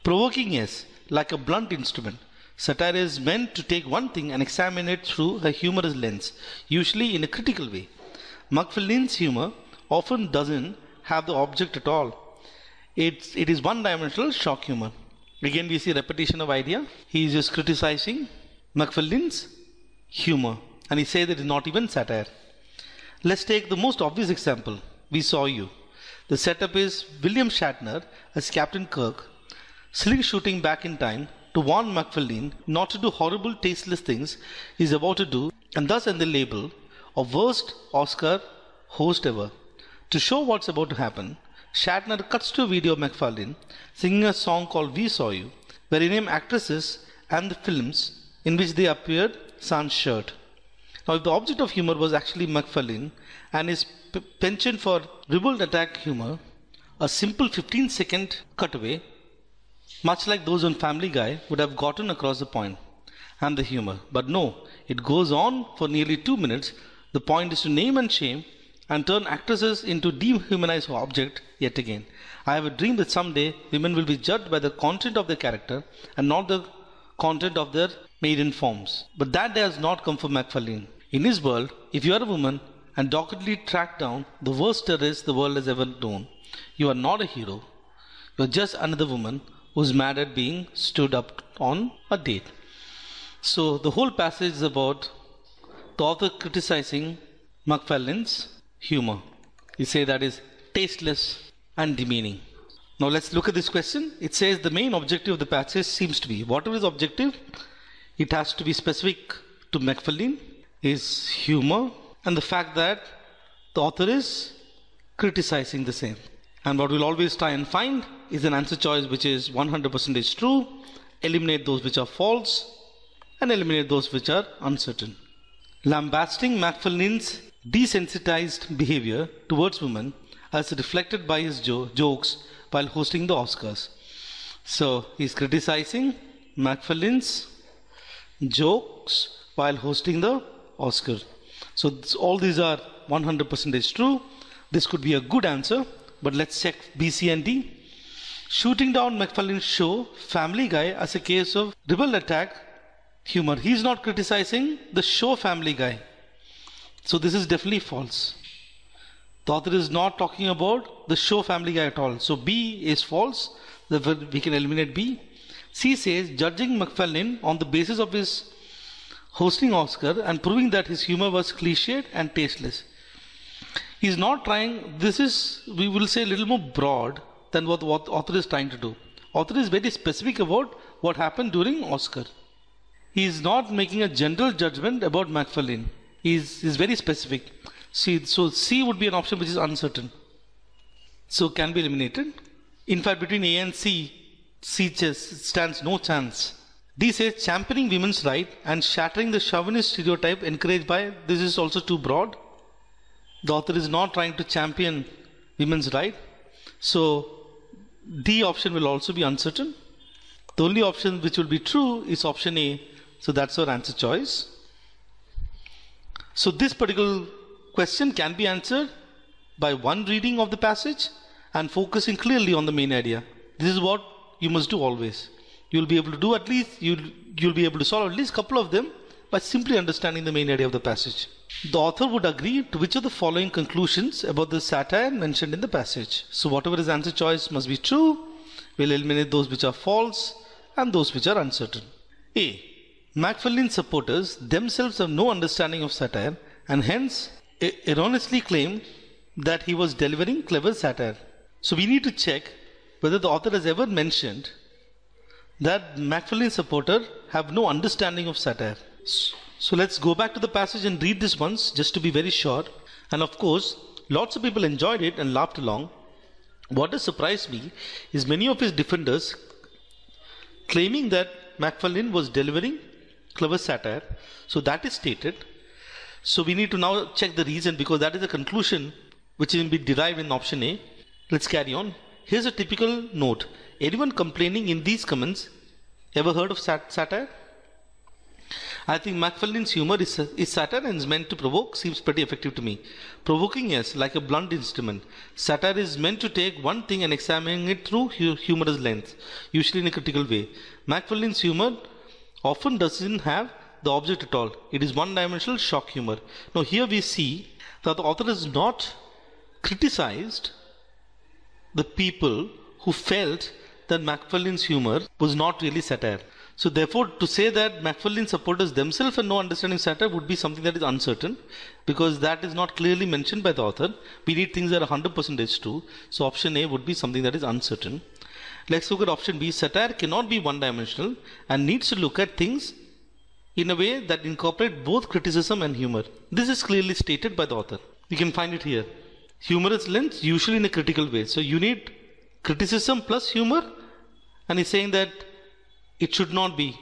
Provoking, yes, like a blunt instrument. Satire is meant to take one thing and examine it through a humorous lens, usually in a critical way. Macfarlane's humor often doesn't have the object at all. It is one-dimensional shock humor. Again, we see repetition of idea. He is just criticizing Macfarlane's humor, and he says that it is not even satire. Let's take the most obvious example. We Saw You. The setup is William Shatner as Captain Kirk, sling shooting back in time to warn Macfarlane not to do horrible, tasteless things he's about to do, and thus earn the label of worst Oscar host ever. To show what's about to happen, Shatner cuts to a video of Macfarlane singing a song called We Saw You, where he named actresses and the films in which they appeared sans shirt. Now, if the object of humor was actually Macfarlane and his penchant for ribald attack humor, a simple 15-second cutaway, much like those on Family Guy, would have gotten across the point and the humor. But no, it goes on for nearly 2 minutes. The point is to name and shame and turn actresses into dehumanized object yet again. I have a dream that someday women will be judged by the content of their character and not the content of their maiden forms. But that day has not come for Macfarlane. In his world, if you are a woman and doggedly track down the worst terrorist the world has ever known, you are not a hero. You are just another woman who's mad at being stood up on a date. So the whole passage is about the author criticizing Macfarlane's humor. He says that is tasteless and demeaning. Now let's look at this question. It says the main objective of the passage seems to be, whatever is objective, it has to be specific to Macfarlane, is humor and the fact that the author is criticizing the same. And what we'll always try and find is an answer choice which is 100% true, eliminate those which are false, and eliminate those which are uncertain. Lambasting Macfarlane's desensitized behavior towards women as reflected by his jokes while hosting the Oscars. So he's criticizing Macfarlane's jokes while hosting the Oscar. So all these are 100% true. This could be a good answer, but let's check B, C and D. Shooting down Macfarlane's show Family Guy as a case of ribald attack humor. He's not criticizing the show Family Guy. So this is definitely false. The author is not talking about the show Family Guy at all. So B is false. We can eliminate B. C says judging Macfarlane on the basis of his hosting Oscar and proving that his humor was cliched and tasteless. He's not trying, this is, we will say, a little more broad than what the author is trying to do. Author is very specific about what happened during Oscar. He is not making a general judgment about Macfarlane. He is very specific. So C would be an option which is uncertain. So can be eliminated. In fact, between A and C stands no chance. D says championing women's rights and shattering the chauvinist stereotype encouraged by, this is also too broad. The author is not trying to champion women's rights. So D option will also be uncertain. The only option which will be true is option A. So that's our answer choice. So this particular question can be answered by one reading of the passage and focusing clearly on the main idea. This is what you must do always. You'll be able to do at least, you'll be able to solve at least a couple of them by simply understanding the main idea of the passage. The author would agree to which of the following conclusions about the satire mentioned in the passage. So whatever his answer choice must be true, we'll eliminate those which are false and those which are uncertain. A. Macfarlane's supporters themselves have no understanding of satire and hence erroneously claim that he was delivering clever satire. So we need to check whether the author has ever mentioned that Macfarlane's supporters have no understanding of satire. So let's go back to the passage and read this once just to be very sure. And of course, lots of people enjoyed it and laughed along. What has surprised me is many of his defenders claiming that Macfarlane was delivering clever satire. So that is stated. So we need to now check the reason because that is a conclusion which will be derived in option A. Let's carry on. Here's a typical note. Anyone complaining in these comments ever heard of satire? I think Macfarlane's humor is satire and is meant to provoke, seems pretty effective to me. Provoking, yes, like a blunt instrument. Satire is meant to take one thing and examine it through humorous lens, usually in a critical way. Macfarlane's humor often doesn't have the object at all. It is one-dimensional shock humor. Now here we see that the author has not criticized the people who felt that Macfarlane's humor was not really satire. So therefore, to say that Macfarlane supporters themselves have no understanding of satire would be something that is uncertain, because that is not clearly mentioned by the author. We need things that are 100% true. So option A would be something that is uncertain. Let's look at option B. Satire cannot be one-dimensional and needs to look at things in a way that incorporate both criticism and humor. This is clearly stated by the author. You can find it here. Humorous lens, usually in a critical way. So you need criticism plus humor, and he's saying that it should not be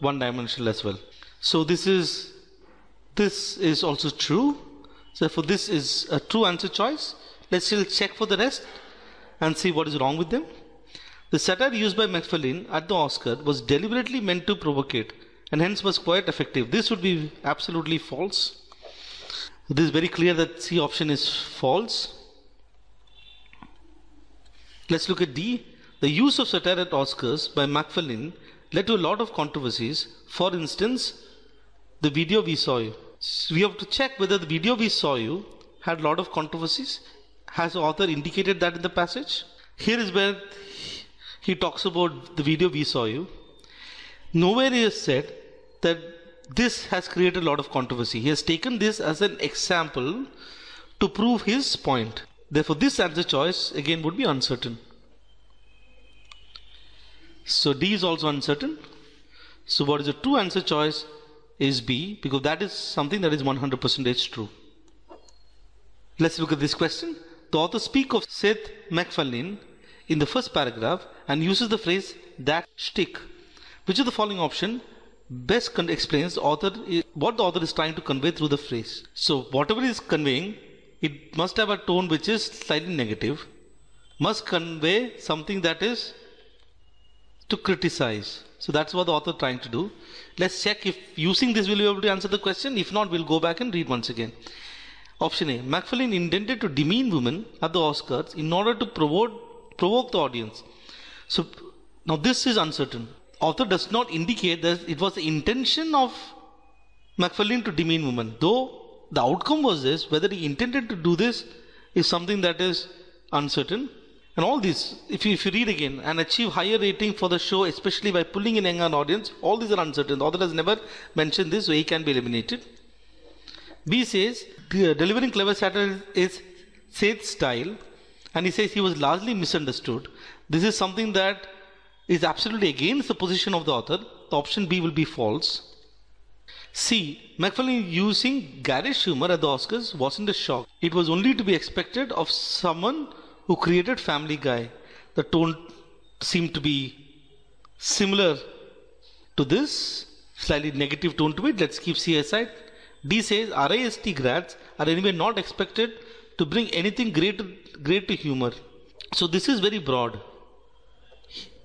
one-dimensional as well. So this is also true. So therefore this is a true answer choice. Let's still check for the rest and see what is wrong with them. The satire used by Macfarlane at the Oscar was deliberately meant to provocate and hence was quite effective. This would be absolutely false. This is very clear that C option is false. Let's look at D. The use of satire at Oscars by Macfarlane led to a lot of controversies. For instance, the video we saw you. So we have to check whether the video we saw you had a lot of controversies. Has the author indicated that in the passage? Here is where he talks about the video we saw you. Nowhere he has said that this has created a lot of controversy. He has taken this as an example to prove his point. Therefore, this answer choice again would be uncertain. So D is also uncertain. So what is the true answer choice is B, because that is something that is 100% true. Let's look at this question. The author speaks of Seth MacFarlane in the first paragraph and uses the phrase that shtick. Which of the following option best explains what the author is trying to convey through the phrase? So whatever is conveying, it must have a tone which is slightly negative, must convey something that is to criticize. So that's what the author is trying to do. Let's check if using this we'll be able to answer the question. If not, we'll go back and read once again. Option A. Macfarlane intended to demean women at the Oscars in order to provoke the audience. So now this is uncertain. Author does not indicate that it was the intention of Macfarlane to demean women. Though the outcome was this, whether he intended to do this is something that is uncertain. And all this, if you read again, and achieve higher rating for the show, especially by pulling in younger audience, all these are uncertain. The author has never mentioned this, so A can be eliminated. B says, delivering clever satire is Seth's style, and he says he was largely misunderstood. This is something that is absolutely against the position of the author. The option B will be false. C. Macfarlane using garish humor at the Oscars wasn't a shock. It was only to be expected of someone who created Family Guy. The tone seemed to be similar to this, slightly negative tone to it. Let's keep C aside. D says RIST grads are anyway not expected to bring anything great to humor. So this is very broad.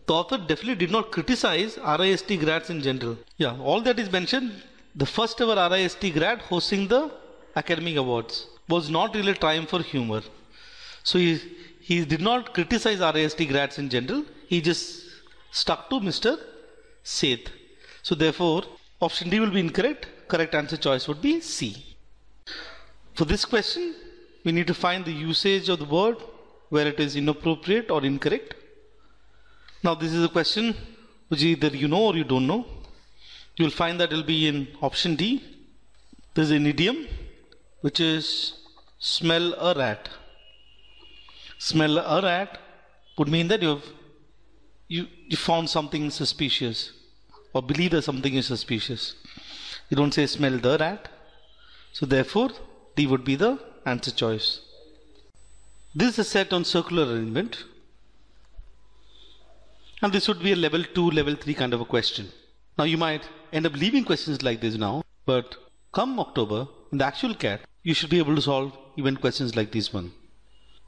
The author definitely did not criticize RIST grads in general. Yeah, all that is mentioned, the first ever RIST grad hosting the Academy Awards was not really a triumph for humor. So he did not criticize RIST grads in general. He just stuck to Mr. Seth. So therefore, option D will be incorrect. Correct answer choice would be C. For this question, we need to find the usage of the word where it is inappropriate or incorrect. Now this is a question which either you know or you don't know. You will find that it will be in option D. There is an idiom which is smell a rat. Smell a rat would mean that you found something suspicious or believe that something is suspicious. You don't say smell the rat. So therefore D would be the answer choice. This is a set on circular arrangement, and this would be a level 2, level 3 kind of a question. Now you might end up leaving questions like this now, but come October in the actual CAT, you should be able to solve even questions like this one.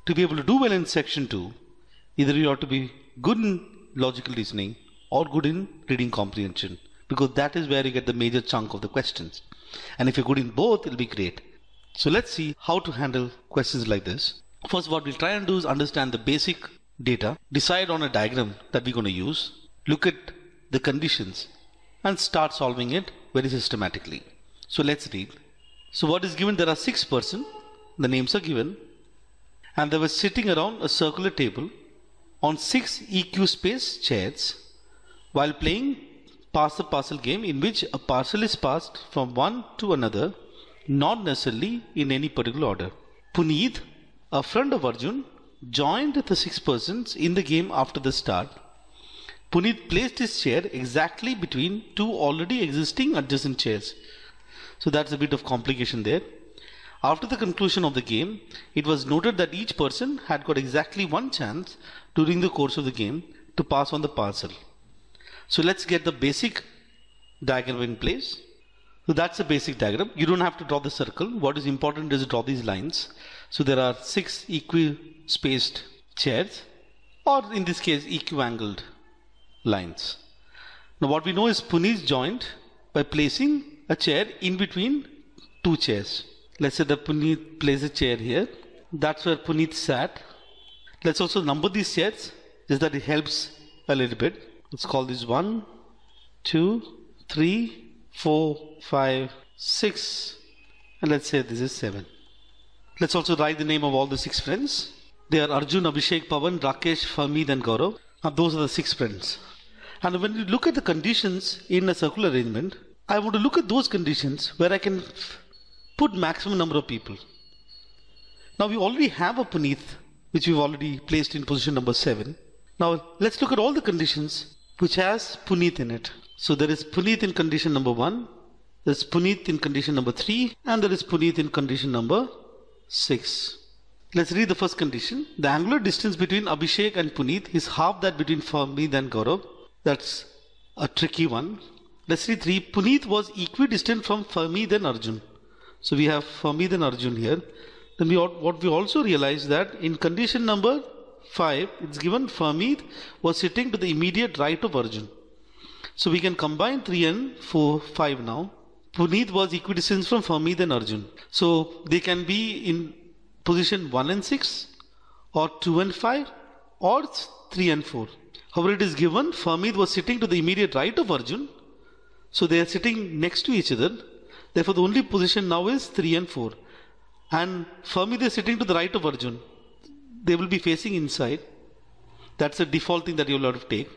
To be able to do well in section 2, Either you have to be good in logical reasoning or good in reading comprehension, because that is where you get the major chunk of the questions. And if you're good in both, it'll be great. So let's see how to handle questions like this. First, what we'll try and do is understand the basic data, decide on a diagram that we're going to use, look at the conditions, and start solving it very systematically. So let's read. So what is given? There are 6 persons, the names are given, and they were sitting around a circular table on 6 EQ space chairs while playing pass the parcel game, in which a parcel is passed from one to another, not necessarily in any particular order. Puneet, a friend of Arjun, joined the 6 persons in the game after the start. Puneet placed his chair exactly between 2 already existing adjacent chairs. So that's a bit of complication there. After the conclusion of the game, it was noted that each person had got exactly 1 chance during the course of the game to pass on the parcel. So let's get the basic diagram in place. So that's the basic diagram. You don't have to draw the circle. What is important is to draw these lines. So there are 6 equi-spaced chairs, or in this case equi-angled lines. Now what we know is Puneet joined by placing a chair in between 2 chairs. Let's say that Puneet places a chair here. That's where Puneet sat. Let's also number these chairs, just that it helps a little bit. Let's call this 1, 2, 3, 4, 5, 6, and let's say this is 7. Let's also write the name of all the 6 friends. They are Arjun, Abhishek, Pawan, Rakesh, Farmeed and Gaurav. And those are the 6 friends. And when you look at the conditions in a circular arrangement, I want to look at those conditions where I can put maximum number of people. Now we already have a Puneet, which we've already placed in position number 7. Now let's look at all the conditions which has Puneet in it. So there is Puneet in condition number 1, there is Puneet in condition number 3, and there is Puneet in condition number 6. Let's read the first condition. The angular distance between Abhishek and Puneet is half that between Farmeed and Gaurav. That's a tricky one. Let's read 3. Puneet was equidistant from Farmeed and Arjun. So we have Farmeed and Arjun here. Then what we also realize that in condition number 5, it's given Farmeed was sitting to the immediate right of Arjun. So we can combine 3 and 4, 5 now. Puneet was equidistant from Farmeed and Arjun. So they can be in position 1 and 6, or 2 and 5, or 3 and 4. However, it is given Farmeed was sitting to the immediate right of Arjun. So they are sitting next to each other. Therefore, the only position now is 3 and 4. And Farmeed is sitting to the right of Arjun. They will be facing inside. That's a default thing that you will have to take.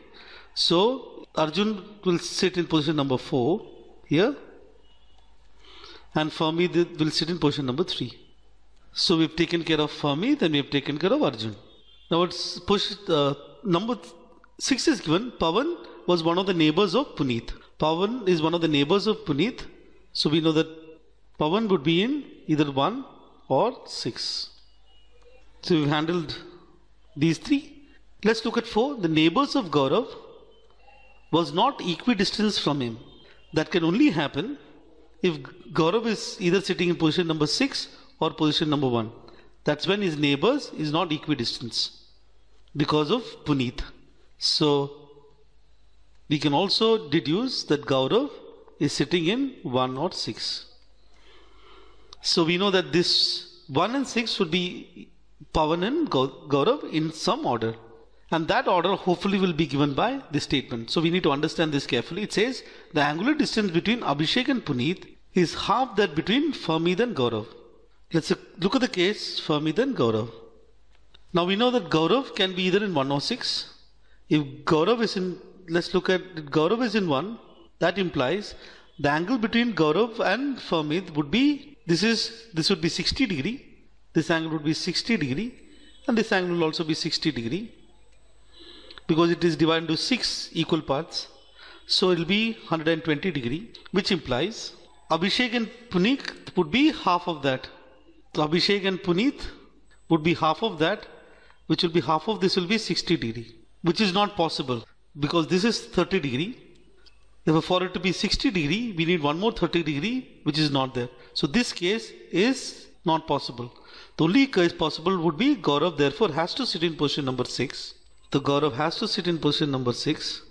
So Arjun will sit in position number 4 here, and Farmeed will sit in position number 3. So we've taken care of Farmeed and we've taken care of Arjun. Now it's number 6 is given. Pawan was one of the neighbors of Puneet. Pawan is one of the neighbors of Puneet. So we know that Pawan would be in either 1 or 6. So we've handled these 3. Let's look at 4. The neighbors of Gaurav was not equidistant from him. That can only happen if Gaurav is either sitting in position number 6 or position number 1. That's when his neighbors is not equidistant because of Puneet. So we can also deduce that Gaurav is sitting in 1 or 6. So we know that this 1 and 6 would be Pawan and Gaurav in some order. And that order hopefully will be given by this statement. So we need to understand this carefully. It says the angular distance between Abhishek and Puneet is half that between Farmeed and Gaurav. Let's look at the case Farmeed and Gaurav. Now we know that Gaurav can be either in 1 or 6. If Gaurav is in, let's look at if Gaurav is in 1, that implies the angle between Gaurav and Farmeed would be, this would be 60 degree, this angle would be 60 degree, and this angle will also be 60 degree, because it is divided into 6 equal parts. So it will be 120 degree, which implies Abhishek and Puneet would be half of that. So Abhishek and Puneet would be half of that, which will be half of this will be 60 degree, which is not possible because this is 30 degree. Therefore, for it to be 60 degree, we need one more 30 degree, which is not there. So this case is not possible. The only case possible would be Gaurav therefore has to sit in position number 6. the Gaurav has to sit in position number 6,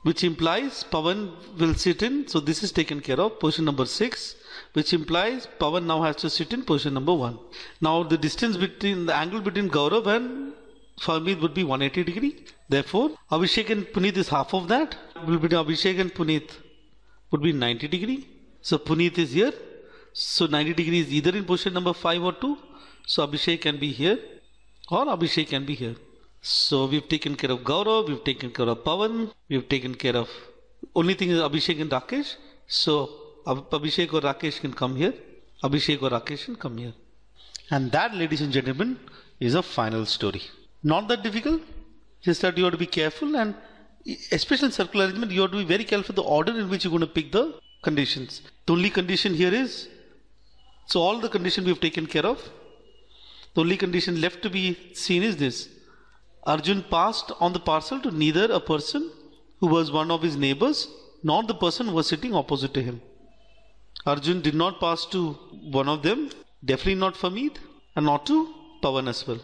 which implies Pawan will sit in, so this is taken care of, position number 6, which implies Pawan now has to sit in position number 1. Now the distance between, the angle between Gaurav and Farmeet would be 180 degree. Therefore, Abhishek and Puneet is half of that. Between Abhishek and Puneet would be 90 degree. So Puneet is here. So 90 degree is either in position number 5 or 2. So Abhishek can be here or Abhishek can be here. So we've taken care of Gaurav, we've taken care of Pawan, we've taken care of, only thing is Abhishek and Rakesh. So Abhishek or Rakesh can come here. Abhishek or Rakesh can come here. And that, ladies and gentlemen, is a final story. Not that difficult, just that you have to be careful, and especially in circular arrangement, you have to be very careful the order in which you're going to pick the conditions. The only condition here is, so all the conditions we have taken care of. The only condition left to be seen is this. Arjun passed on the parcel to neither a person who was one of his neighbors nor the person who was sitting opposite to him. Arjun did not pass to one of them, definitely not Farmeet, and not to Pawan as well.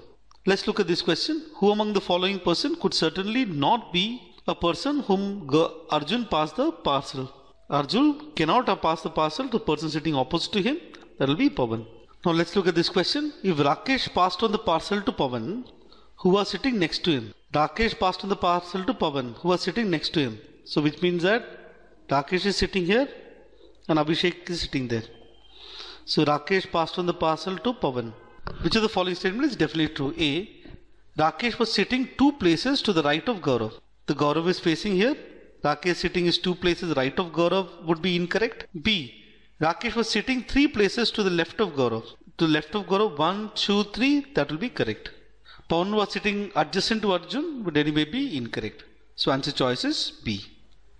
Let's look at this question. Who among the following person could certainly not be a person whom Arjun passed the parcel? Arjun cannot have passed the parcel to the person sitting opposite to him. That will be Pawan. Now let's look at this question. If Rakesh passed on the parcel to Pawan, who was sitting next to him? Rakesh passed on the parcel to Pawan, who was sitting next to him. So which means that Rakesh is sitting here and Abhishek is sitting there. So Rakesh passed on the parcel to Pawan. Which of the following statement is definitely true? A. Rakesh was sitting 2 places to the right of Gaurav. The Gaurav is facing here. Rakesh sitting is 2 places right of Gaurav would be incorrect. B. Rakesh was sitting 3 places to the left of Gaurav. To the left of Gaurav, 1, 2, 3, that will be correct. Pawan was sitting adjacent to Arjun, would anyway be incorrect. So answer choice is B.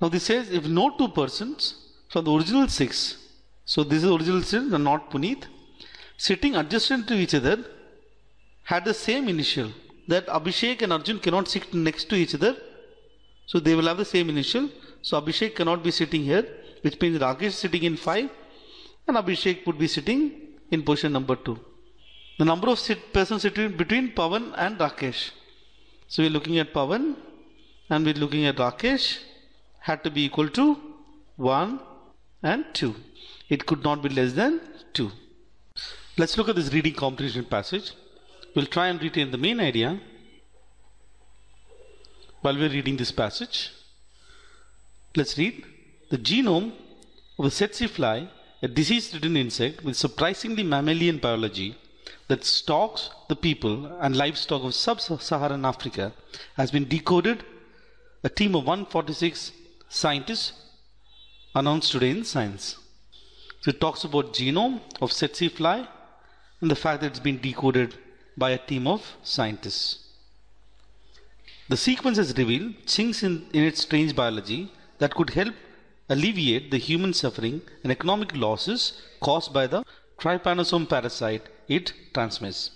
Now this says if no 2 persons from the original 6, so this is original 6 and not Puneet, sitting adjacent to each other had the same initial, that Abhishek and Arjun cannot sit next to each other, so they will have the same initial. So Abhishek cannot be sitting here, which means Rakesh is sitting in 5 and Abhishek would be sitting in position number 2. The number of persons sitting between Pawan and Rakesh, so we're looking at Pawan and we're looking at Rakesh, had to be equal to 1 and 2. It could not be less than 2. Let's look at this reading comprehension passage. We'll try and retain the main idea while we're reading this passage. Let's read. The genome of a tsetse fly, a disease-ridden insect with surprisingly mammalian biology that stalks the people and livestock of sub-Saharan Africa, has been decoded. A team of 146 scientists announced today in Science. So it talks about genome of tsetse fly and the fact that it's been decoded by a team of scientists. The sequence has revealed chinks in its strange biology that could help alleviate the human suffering and economic losses caused by the trypanosome parasite it transmits.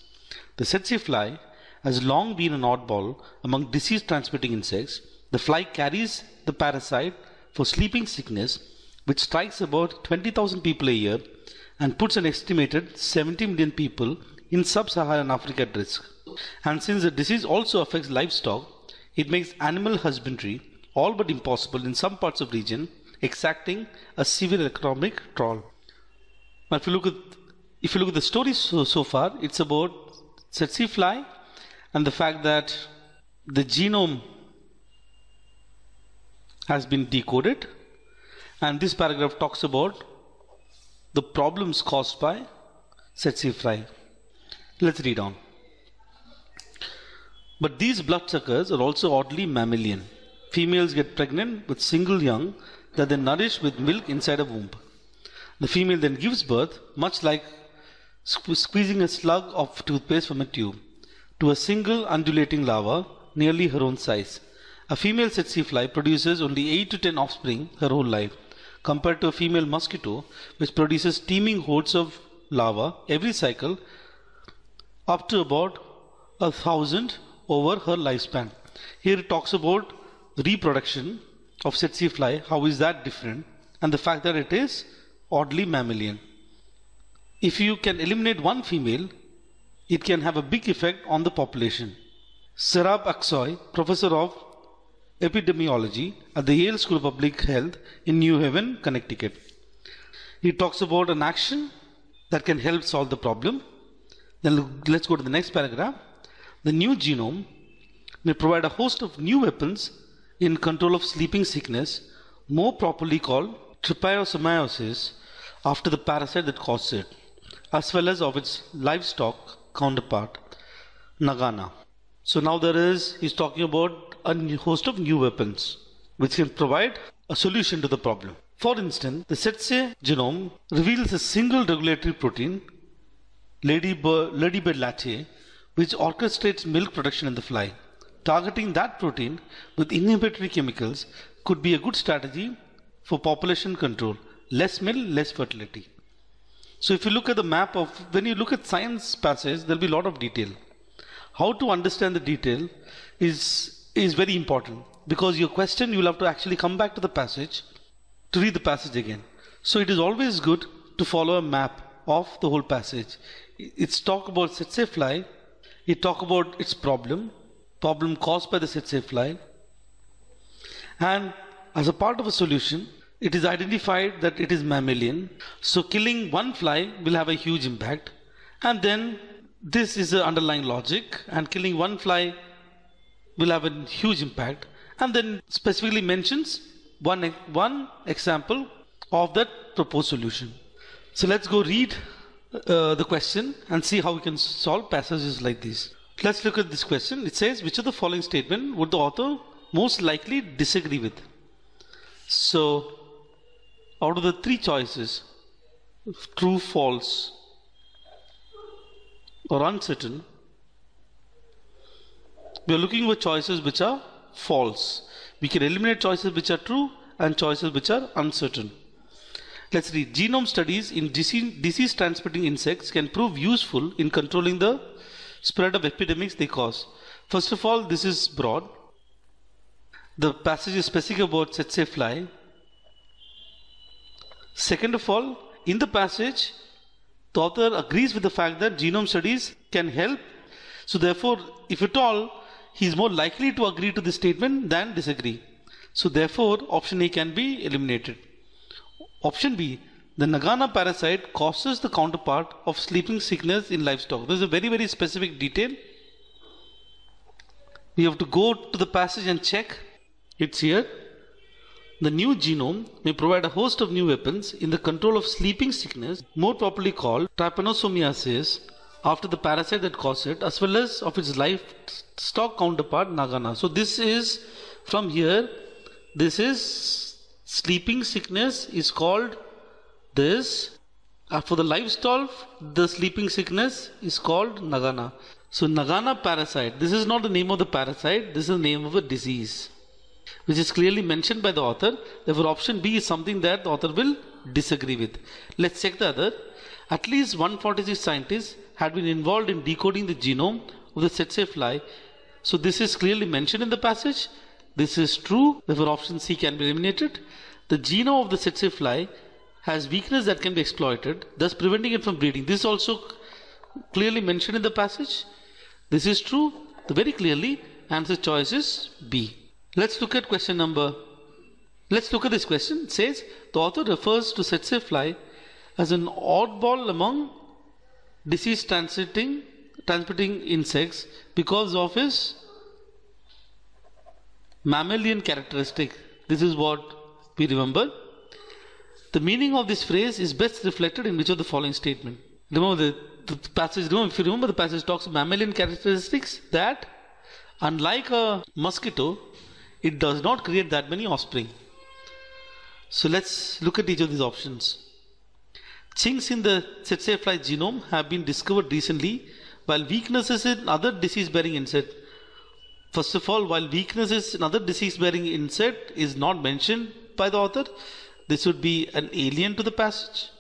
The tsetse fly has long been an oddball among disease-transmitting insects. The fly carries the parasite for sleeping sickness, which strikes about 20,000 people a year and puts an estimated 70 million people in sub-Saharan Africa at risk. And since the disease also affects livestock, it makes animal husbandry all but impossible in some parts of the region, exacting a severe economic toll. Now, if you look at the story so far, it's about tsetse fly and the fact that the genome has been decoded, and this paragraph talks about the problems caused by tsetse fly. Let's read on. But these bloodsuckers are also oddly mammalian. Females get pregnant with single young that they nourish with milk inside a womb. The female then gives birth, much like squeezing a slug of toothpaste from a tube, to a single undulating larva nearly her own size. A female tsetse fly produces only 8 to 10 offspring her whole life, compared to a female mosquito which produces teeming hordes of larvae every cycle, up to about 1,000 over her lifespan. Here it talks about reproduction of tsetse fly, how is that different, and the fact that it is oddly mammalian. If you can eliminate one female, it can have a big effect on the population. Sarab Aksoy, Professor of Epidemiology at the Yale School of Public Health in New Haven, Connecticut. He talks about an action that can help solve the problem. Then let's go to the next paragraph. The new genome may provide a host of new weapons in control of sleeping sickness, more properly called trypanosomiasis, after the parasite that causes it, as well as of its livestock counterpart, Nagana. So now he's talking about a host of new weapons which can provide a solution to the problem. For instance, the Tsetse genome reveals a single regulatory protein, ladybird latte, which orchestrates milk production in the fly. Targeting that protein with inhibitory chemicals could be a good strategy for population control. Less milk, less fertility. So if you look at the map of, when you look at science passage, there will be a lot of detail. How to understand the detail is very important, because your question, you will have to actually come back to the passage to read the passage again. So it is always good to follow a map of the whole passage. It's talk about tsetse fly, it talk about its problem caused by the tsetse fly, and as a part of a solution, it is identified that it is mammalian. So killing one fly will have a huge impact, and then this is the underlying logic, and killing one fly will have a huge impact, and then specifically mentions one example of that proposed solution. So let's go read the question and see how we can solve passages like this. Let's look at this question. It says, which of the following statement would the author most likely disagree with? So out of the three choices, true, false, or uncertain, we are looking for choices which are false. We can eliminate choices which are true and choices which are uncertain. Let's read. Genome studies in disease transmitting insects can prove useful in controlling the spread of epidemics they cause. First of all, this is broad. The passage is specific about tsetse fly. Second of all, in the passage, the author agrees with the fact that genome studies can help. So therefore, if at all, he is more likely to agree to this statement than disagree. So therefore, option A can be eliminated. Option B, the Nagana parasite causes the counterpart of sleeping sickness in livestock. This is a very, very specific detail. We have to go to the passage and check. It's here. The new genome may provide a host of new weapons in the control of sleeping sickness, more properly called trypanosomiasis, after the parasite that caused it, as well as of its livestock counterpart, Nagana. So this is from here. This is sleeping sickness is called this. For the livestock, the sleeping sickness is called Nagana. So Nagana parasite, this is not the name of the parasite, this is the name of a disease, which is clearly mentioned by the author. Therefore, option B is something that the author will disagree with. Let's check the other. At least 146 scientists had been involved in decoding the genome of the tsetse fly. So this is clearly mentioned in the passage. This is true. Therefore, option C can be eliminated. The genome of the tsetse fly has weakness that can be exploited, thus preventing it from breeding. This is also clearly mentioned in the passage. This is true. Very clearly, answer choice is B. Let's look at question number. Let's look at this question. It says the author refers to tsetse fly as an oddball among disease transmitting insects because of his mammalian characteristic. This is what we remember. The meaning of this phrase is best reflected in which of the following statement? Remember the passage. If you remember, the passage talks of mammalian characteristics, that unlike a mosquito, it does not create that many offspring. So let's look at each of these options. Chinks in the tsetse fly genome have been discovered recently, while weaknesses in other disease-bearing insect. First of all, while weaknesses in other disease-bearing insect is not mentioned by the author, this would be an alien to the passage,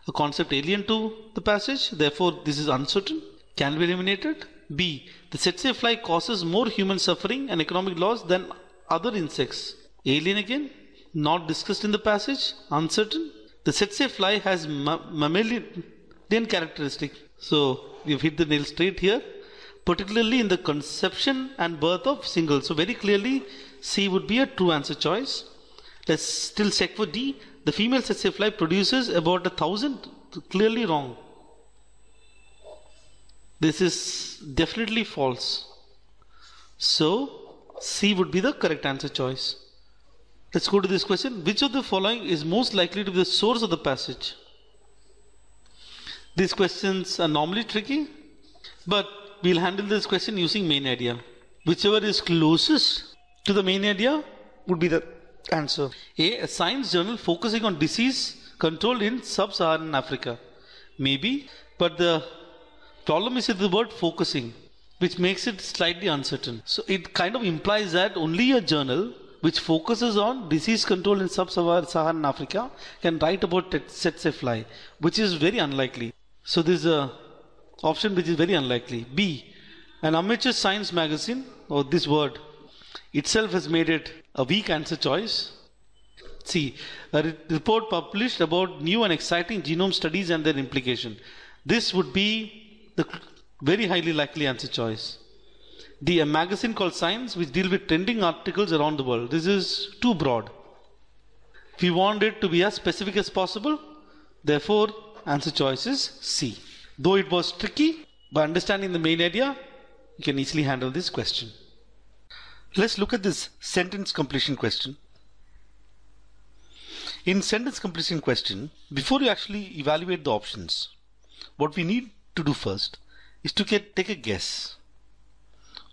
a concept alien to the passage. Therefore, this is uncertain, can be eliminated. B, the tsetse fly causes more human suffering and economic loss than other insects. Alien again, not discussed in the passage, uncertain. The tsetse fly has mammalian characteristic. So we've hit the nail straight here. particularly in the conception and birth of singles. So very clearly C would be a true answer choice. Let's still check for D. The female tsetse fly produces about 1,000. Clearly wrong. This is definitely false. So C would be the correct answer choice. Let's go to this question. Which of the following is most likely to be the source of the passage? These questions are normally tricky, but we'll handle this question using main idea. Whichever is closest to the main idea would be the answer. A science journal focusing on disease control in sub-Saharan Africa. Maybe, but the problem is with the word focusing, which makes it slightly uncertain. So it kind of implies that only a journal which focuses on disease control in sub-Saharan Africa can write about tsetse fly, which is very unlikely. So this is a option which is very unlikely. B, an amateur science magazine, or this word itself has made it a weak answer choice. C, a report published about new and exciting genome studies and their implication. This would be the very highly likely answer choice. D, a magazine called Science which deal with trending articles around the world. This is too broad. We want it to be as specific as possible. Therefore, answer choice is C. Though it was tricky, by understanding the main idea, you can easily handle this question. Let's look at this sentence completion question. In sentence completion question, before you actually evaluate the options, what we need to do first is to take a guess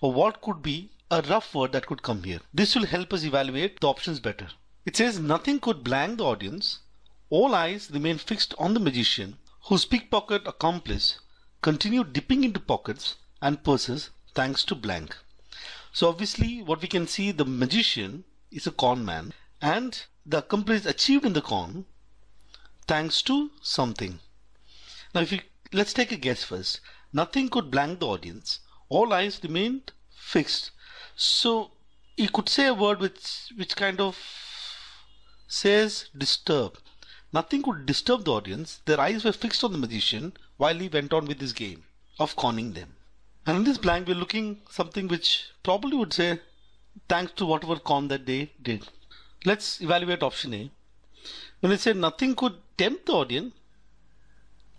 or what could be a rough word that could come here. This will help us evaluate the options better. It says nothing could blank the audience. All eyes remain fixed on the magician whose pickpocket accomplice continued dipping into pockets and purses thanks to blank. So obviously what we can see, the magician is a con man and the accomplice achieved in the con thanks to something. Now let's take a guess first. Nothing could blank the audience. All eyes remained fixed. So you could say a word which kind of says disturb. Nothing could disturb the audience. Their eyes were fixed on the magician while he went on with his game of conning them. And in this blank we're looking something which probably would say thanks to whatever con that they did. Let's evaluate option A. When it said nothing could tempt the audience,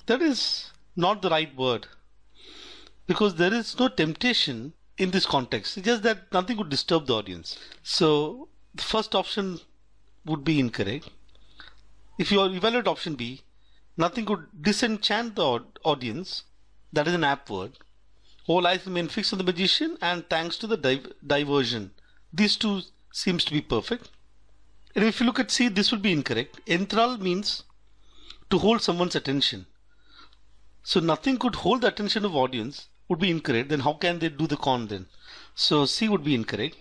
that is not the right word, because there is no temptation in this context. It's just that nothing could disturb the audience. So the first option would be incorrect. If you evaluate option B, nothing could disenchant the audience, that is an apt word. All eyes remain fixed on the magician and thanks to the diversion. These two seems to be perfect. And if you look at C, this will be incorrect. Enthrall means to hold someone's attention. So nothing could hold the attention of audience would be incorrect. Then how can they do the con then? So C would be incorrect.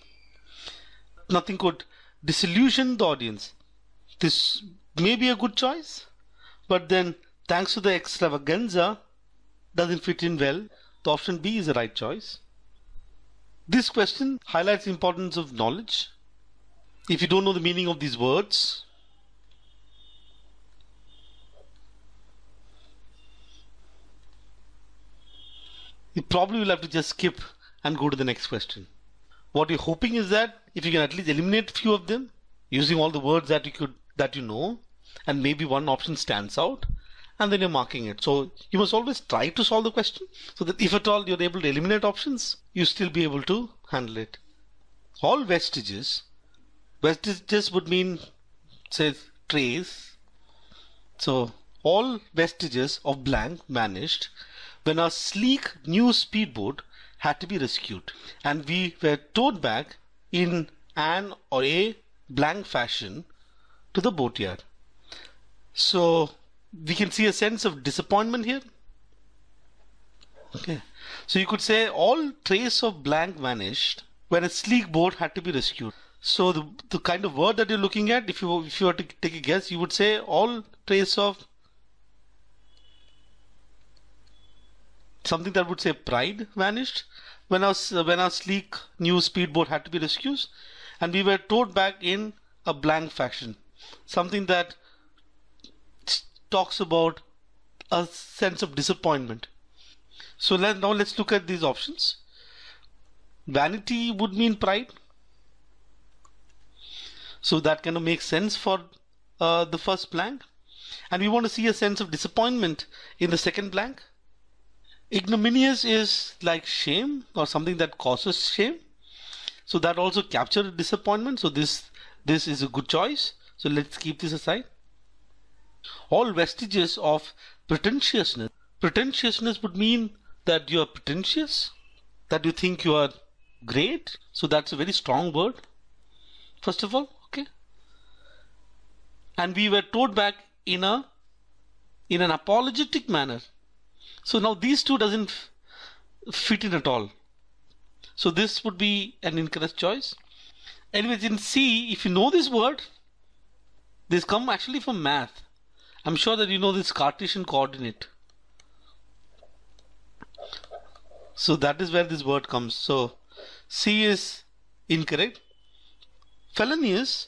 Nothing could disillusion the audience. This may be a good choice, but then thanks to the extravaganza doesn't fit in well. The option B is the right choice. This question highlights the importance of knowledge. If you don't know the meaning of these words, you probably will have to just skip and go to the next question. What you're hoping is that if you can at least eliminate a few of them using all the words that you know, and maybe one option stands out, and then you're marking it. So you must always try to solve the question so that if at all you're able to eliminate options, you still be able to handle it. All vestiges would mean, say, trace. So all vestiges of blank vanished when a sleek new speedboat had to be rescued, and we were towed back in an or a blank fashion to the boatyard. So we can see a sense of disappointment here. Okay, so you could say all trace of blank vanished when a sleek boat had to be rescued. So the kind of word that you're looking at, if you were to take a guess, you would say all trace of something that would say pride vanished when our sleek new speedboat had to be rescued, and we were towed back in a blank fashion. Something that talks about a sense of disappointment. So now let's look at these options. Vanity would mean pride. So that kind of makes sense for the first blank. And we want to see a sense of disappointment in the second blank. Ignominious is like shame or something that causes shame. So that also captures disappointment. So this is a good choice. So let's keep this aside. All vestiges of pretentiousness. Pretentiousness would mean that you are pretentious, that you think you are great. So that's a very strong word, first of all. Okay. And we were towed back in an apologetic manner. So now these two doesn't fit in at all. So this would be an incorrect choice. Anyways, in C, if you know this word, this come actually from math. I'm sure that you know this Cartesian coordinate. So that is where this word comes. So C is incorrect. Felonious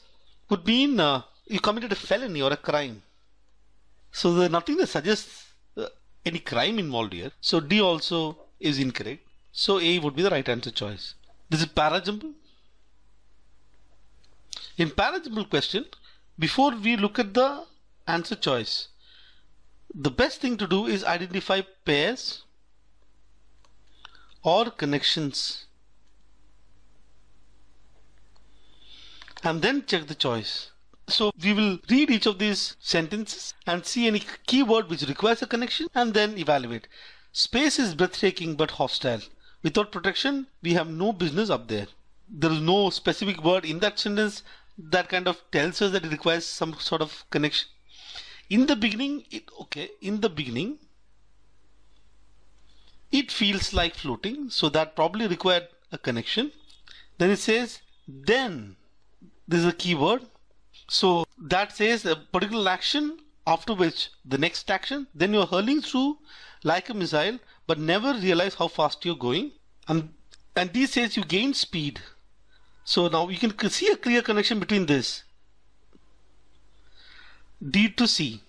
would mean you committed a felony or a crime. So there's nothing that suggests any crime involved here. So D also is incorrect. So A would be the right answer choice. This is parajumble. In parajumble question, before we look at the answer choice, the best thing to do is identify pairs or connections and then check the choice. So we will read each of these sentences and see any keyword which requires a connection and then evaluate. Space is breathtaking but hostile. Without protection, we have no business up there. There is no specific word in that sentence that kind of tells us that it requires some sort of connection. In the beginning, it feels like floating, so that probably required a connection. Then it says, then, this is a keyword. So that says a particular action, after which the next action, then you're hurling through like a missile, but never realize how fast you're going. And D says you gain speed. So now you can see a clear connection between this. D to C.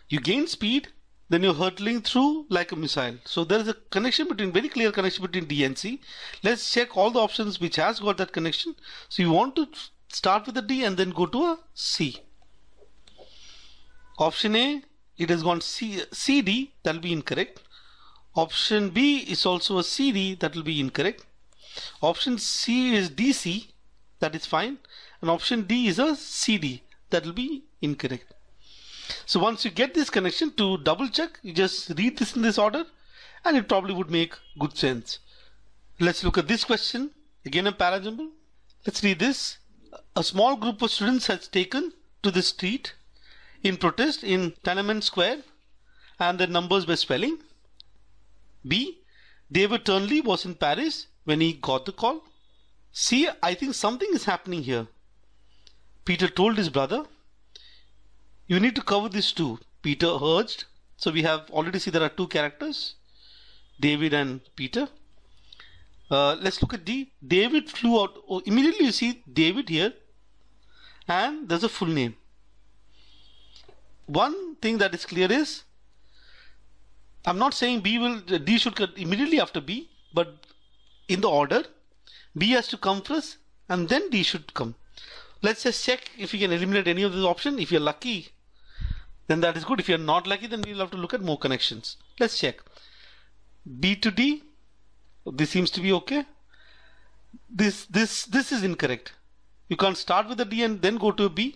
You gain speed, then you're hurtling through like a missile. So there is a connection between, very clear connection between D and C. Let's check all the options which has got that connection. So you want to start with a D and then go to a C. Option A, it has gone CD, that will be incorrect. Option B is also a CD, that will be incorrect. Option C is DC, that is fine. And option D is a CD, that will be incorrect. So once you get this connection, to double check, you just read this in this order and it probably would make good sense. Let's look at this question. Again a parajumble. Let's read this. A small group of students has taken to the street in protest in Tiananmen Square and the numbers were spelling. B. David Turnley was in Paris when he got the call. C. I think something is happening here. Peter told his brother. You need to cover this too. Peter urged. So we have already see there are two characters, David and Peter. Let's look at D. David flew out. Oh, immediately you see David here and there's a full name. One thing that is clear is, I'm not saying D should come immediately after B, but in the order, B has to come first and then D should come. Let's just check if we can eliminate any of these options. If you're lucky, then that is good. If you're not lucky, then we'll have to look at more connections. Let's check. B to D. This seems to be okay. This is incorrect. You can't start with a D and then go to a B.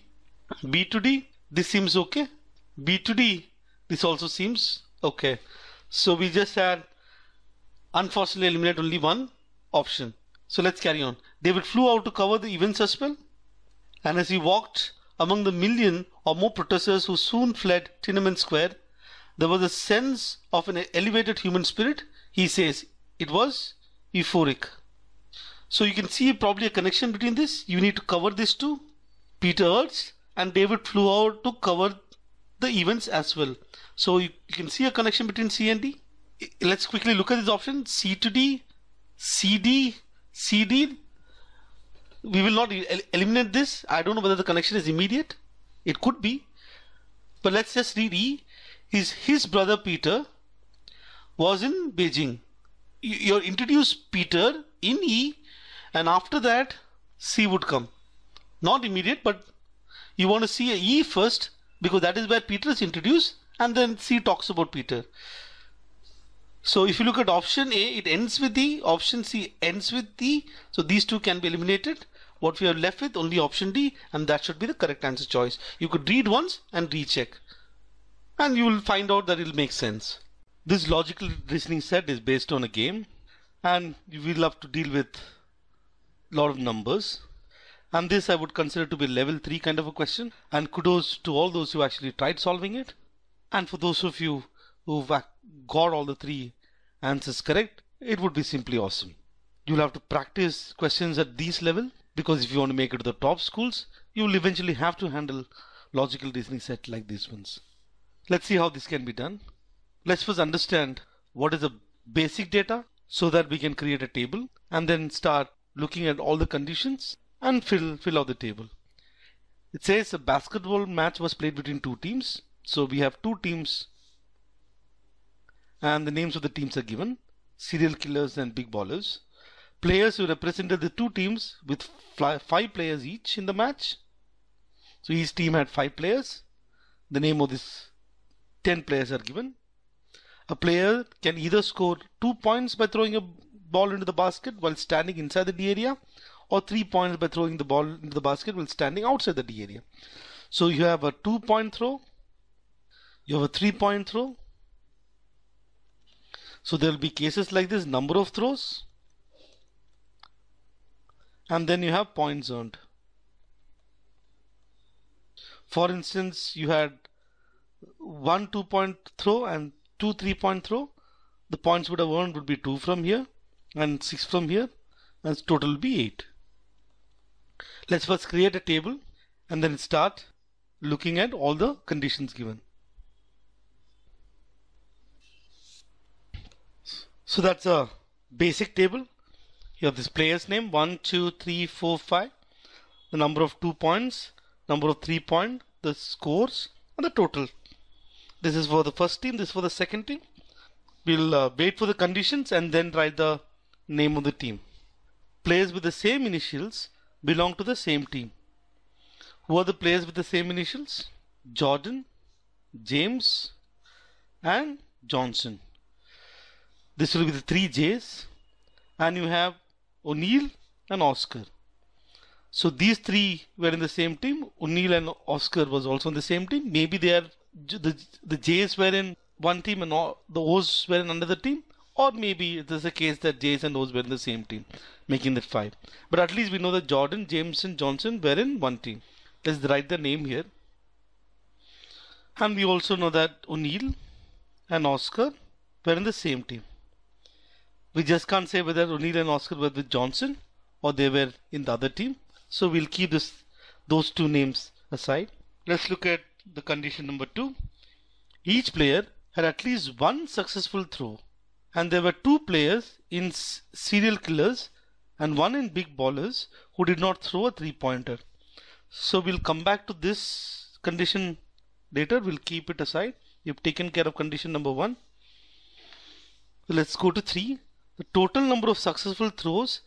B to D. This seems okay. B to D. This also seems okay. So we just had, unfortunately, eliminate only one option. So let's carry on. David flew out to cover the events as well. And as he walked among the million or more protesters who soon fled Tiananmen Square, there was a sense of an elevated human spirit. He says it was euphoric. So you can see probably a connection between this. You need to cover this too. Peter urged and David flew out to cover the events as well. So you can see a connection between C and D. Let's quickly look at this option. C to D, CD, CD. We will not eliminate this. I don't know whether the connection is immediate. It could be. But let's just read E. His brother Peter was in Beijing. You're introduced Peter in E, and after that C would come. Not immediate, but you want to see a E first because that is where Peter is introduced, and then C talks about Peter. So if you look at option A, it ends with E, option C ends with E, so these two can be eliminated. What we are left with, only option D, and that should be the correct answer choice. You could read once and recheck, and you will find out that it will make sense. This logical reasoning set is based on a game, and you will have to deal with a lot of numbers. And this I would consider to be level 3 kind of a question, and kudos to all those who actually tried solving it. And for those of you who've got all the 3 answers correct, it would be simply awesome. You'll have to practice questions at this level, because if you want to make it to the top schools, you will eventually have to handle logical reasoning set like these ones. Let's see how this can be done. Let's first understand what is the basic data so that we can create a table and then start looking at all the conditions and fill out the table. It says a basketball match was played between 2 teams. So we have 2 teams and the names of the teams are given: serial killers and big ballers. Players who represented the 2 teams with 5 players each in the match. So each team had 5 players. The name of this 10 players are given. A player can either score 2 points by throwing a ball into the basket while standing inside the D area, or 3 points by throwing the ball into the basket while standing outside the D area. So you have a 2-point throw, you have a 3-point throw. So there will be cases like this, number of throws, and then you have points earned. For instance, you had 1 2-point throw and 2 3-point throw. The points would have earned would be 2 from here and 6 from here, and total will be 8. Let's first create a table and then start looking at all the conditions given. So that's a basic table. You have this player's name 1 2 3 4 5, the number of 2 points, number of 3 points, the scores, and the total. This is for the first team, this is for the second team. We'll wait for the conditions and then write the name of the team. Players with the same initials belong to the same team. Who are the players with the same initials? Jordan, James, and Johnson. This will be the 3 J's, and you have O'Neill and Oscar. So these 3 were in the same team. O'Neill and Oscar was also in the same team. Maybe they are the J's were in one team and the O's were in another team, or maybe it is a case that J's and O's were in the same team, making that 5. But at least we know that Jordan, James, and Johnson were in one team. Let's write the name here. And we also know that O'Neill and Oscar were in the same team. We just can't say whether O'Neill and Oscar were with Johnson or they were in the other team. So we'll keep those 2 names aside. Let's look at the condition number 2. Each player had at least 1 successful throw, and there were 2 players in serial killers and 1 in big ballers who did not throw a 3-pointer. So we'll come back to this condition later. We'll keep it aside. You've taken care of condition number 1. So let's go to 3. The total number of successful throws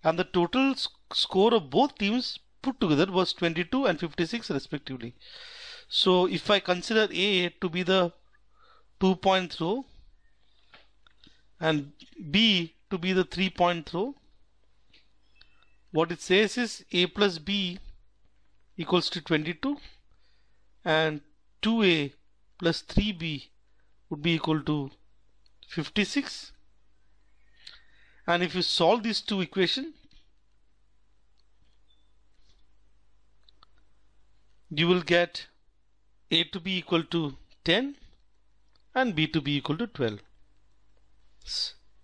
and the total score of both teams put together was 22 and 56 respectively. So if I consider A to be the 2-point throw and B to be the 3-point throw, what it says is A plus B equals to 22, and 2A plus 3B would be equal to 56. And if you solve these 2 equations, you will get A to be equal to 10 and B to be equal to 12.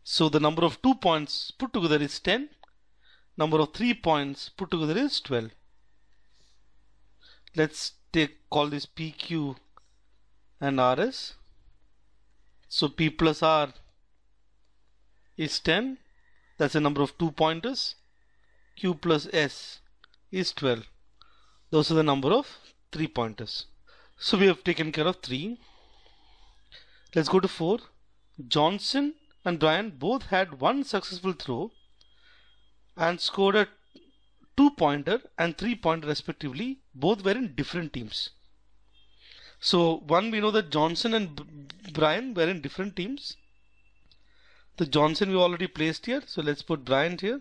So the number of 2 points put together is 10, number of 3 points put together is 12. Let's call this P, Q and RS. So P plus R is 10. That's the number of 2 pointers. Q plus S is 12. Those are the number of 3 pointers. So we have taken care of 3. Let's go to 4. Johnson and Brian both had 1 successful throw and scored a 2-pointer and 3-pointer respectively. Both were in different teams. So one, we know that Johnson and Bryant were in different teams. The Johnson we already placed here, so let's put Bryant here.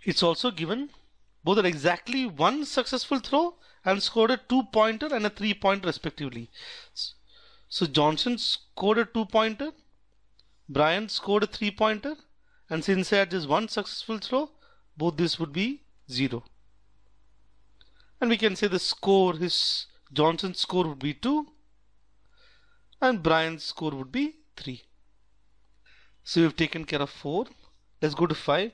It's also given both are exactly one successful throw and scored a 2-pointer and a 3-pointer respectively. So Johnson scored a 2-pointer, Bryant scored a 3-pointer, and since I had just one successful throw, both this would be 0. And we can say the score, Johnson's score would be 2 and Bryant's score would be 3. So we've taken care of 4. Let's go to 5.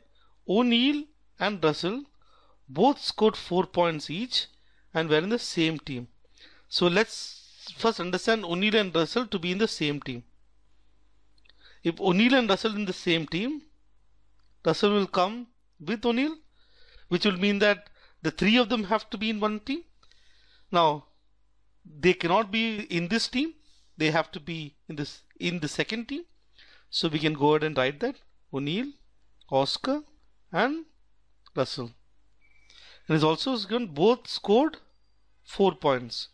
O'Neill and Russell both scored 4 points each and were in the same team. So let's first understand O'Neill and Russell to be in the same team. If O'Neill and Russell in the same team, Russell will come with O'Neill, which will mean that the 3 of them have to be in one team. Now, they cannot be in this team. They have to be in the second team. So we can go ahead and write that O'Neill, Oscar, and Russell. And it's also given both scored 4 points.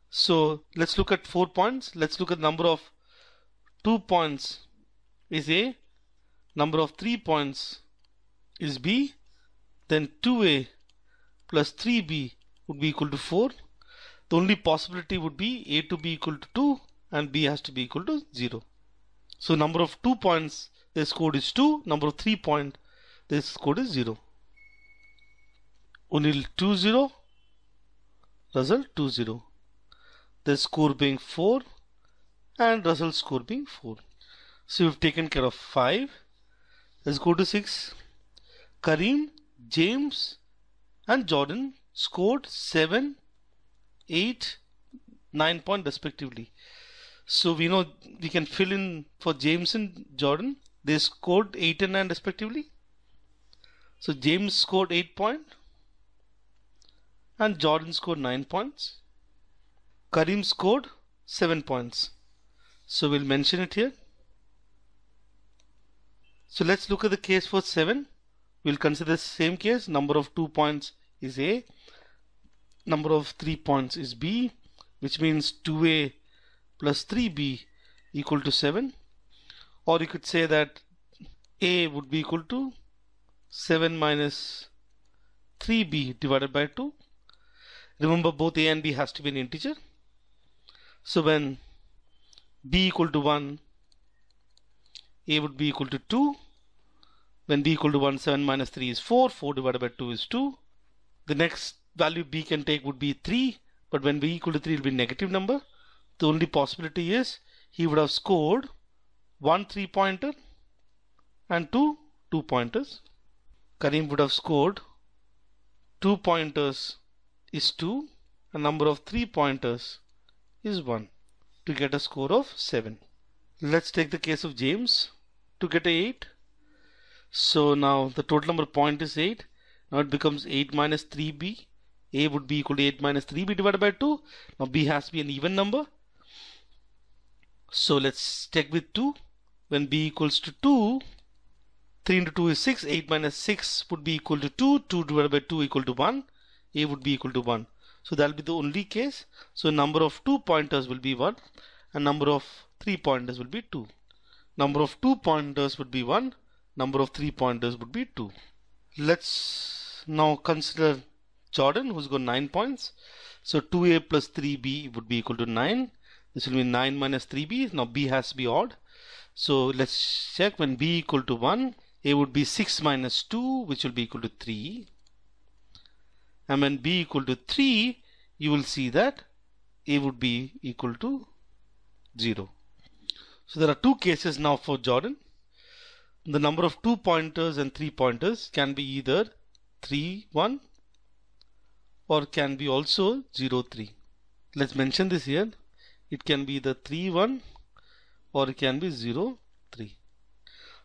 So let's look at 4 points. Let's look at number of 2 points is A, number of 3 points is B, then 2A plus 3B would be equal to 4. The only possibility would be A to be equal to 2 and B has to be equal to 0. So number of 2 points they scored is 2, number of 3 points they scored is 0. O'Neill 2-0, Russell 2-0. The score being 4 and Russell's score being 4. So we've taken care of 5. Let's go to 6. Kareem, James and Jordan scored 7, 8, 9 points respectively. So we know we can fill in for James and Jordan. They scored 8 and 9 respectively. So James scored 8 points and Jordan scored 9 points. Kareem scored 7 points. So we'll mention it here. So let's look at the case for 7. We'll consider the same case. Number of 2 points is A. Number of 3 points is B, which means 2A plus 3B equal to 7. Or you could say that A would be equal to 7 minus 3B divided by 2. Remember, both A and B has to be an integer. So when B equal to 1, A would be equal to 2. When B equal to 1, 7 minus 3 is 4. 4 divided by 2 is 2. The next value B can take would be 3. But when B equal to 3 will be a negative number. The only possibility is he would have scored 1 3-pointer and 2 2-pointers. Kareem would have scored 2 pointers is 2 and number of 3-pointers is 1 to get a score of 7. Let's take the case of James to get a 8. So now the total number of points is 8. Now it becomes 8 minus 3B. A would be equal to 8 minus 3B divided by 2. Now B has to be an even number. So let's check with 2. When B equals to 2, 3 into 2 is 6. 8 minus 6 would be equal to 2. 2 divided by 2 equal to 1. A would be equal to 1. So that will be the only case. So number of 2 pointers will be 1 and number of 3 pointers will be 2. Number of 2 pointers would be 1. Number of 3 pointers would be 2. Let's now consider Jordan, who's got 9 points. So 2A plus 3B would be equal to 9. This will be 9 minus 3B. Now B has to be odd. So let's check. When B equal to 1, A would be 6 minus 2, which will be equal to 3. And when B equal to 3, you will see that A would be equal to 0. So there are 2 cases now for Jordan. The number of 2 pointers and 3 pointers can be either 3, 1 or can be also 0, 3. Let's mention this here. It can be either 3, 1 or it can be 0, 3.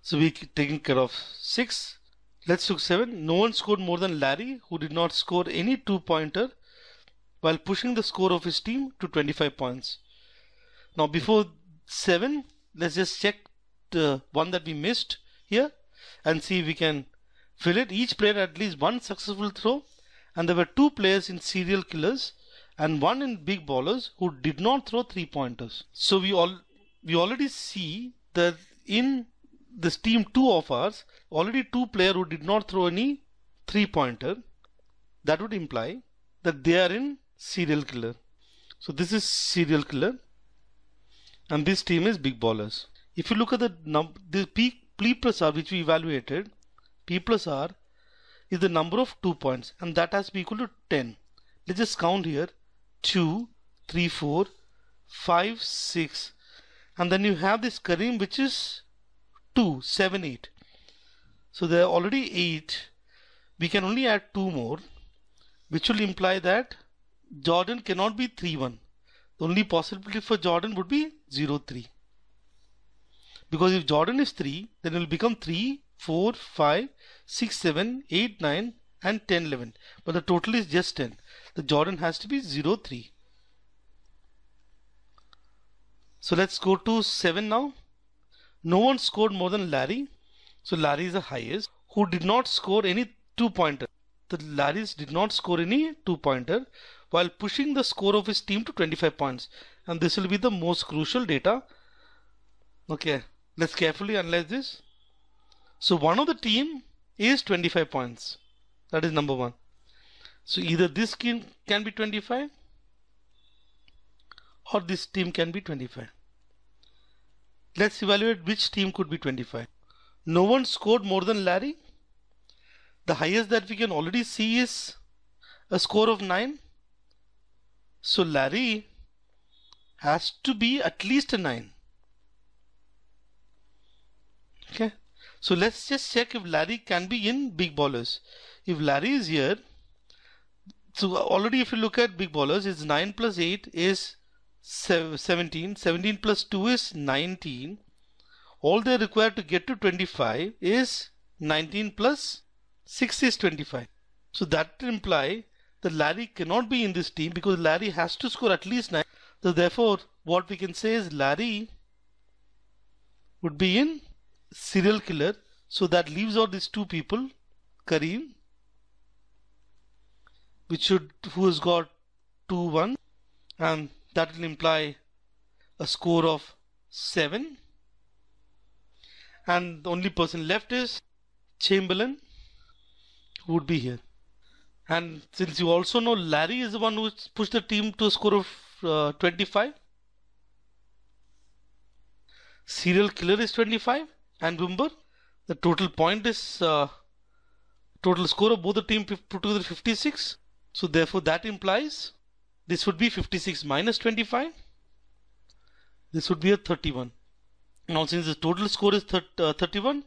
So we taking care of 6. Let's look 7. No one scored more than Larry, who did not score any 2-pointer while pushing the score of his team to 25 points. Now before 7, let's just check the one that we missed here. and see if we can fill it. Each player had at least one successful throw, and there were 2 players in serial killers and 1 in big ballers who did not throw 3-pointers. So we already see that in this team 2 of ours, already 2 players who did not throw any 3-pointer. That would imply that they are in serial killer. So this is serial killer, and this team is big ballers. If you look at the P plus R which we evaluated, P plus R is the number of 2 points, and that has to be equal to 10. Let's just count here: 2, 3, 4, 5, 6, and then you have this Kareem which is 2, 7, 8. So there are already 8. We can only add 2 more, which will imply that Jordan cannot be 3-1. The only possibility for Jordan would be 0-3. Because if Jordan is 3, then it will become 3, 4, 5, 6, 7, 8, 9 and 10, 11. But the total is just 10. The Jordan has to be 0-3. So let's go to 7 now. No one scored more than Larry. So Larry is the highest, who did not score any 2-pointer. The Larrys did not score any 2-pointer while pushing the score of his team to 25 points. And this will be the most crucial data. Okay, let's carefully analyze this. So one of the team is 25 points. That is number 1. So either this team can be 25 or this team can be 25. Let's evaluate which team could be 25. No one scored more than Larry. The highest that we can already see is a score of 9. So Larry has to be at least a 9. Okay. So let's just check if Larry can be in big ballers. If Larry is here, so already if you look at big ballers, it's 9 plus 8 is 17. 17 plus 2 is 19. All they require to get to 25 is 19 plus 6 is 25. So that implies that Larry cannot be in this team because Larry has to score at least 9. So therefore, what we can say is Larry would be in serial killer. So that leaves out these 2 people, Kareem, who has got 2-1, and that will imply a score of 7. And the only person left is Chamberlain, who would be here. And since you also know Larry is the one who pushed the team to a score of 25, serial killer is 25, and remember the total point is total score of both the team put together 56. So therefore that implies this would be 56 minus 25. This would be a 31. Now since the total score is 31,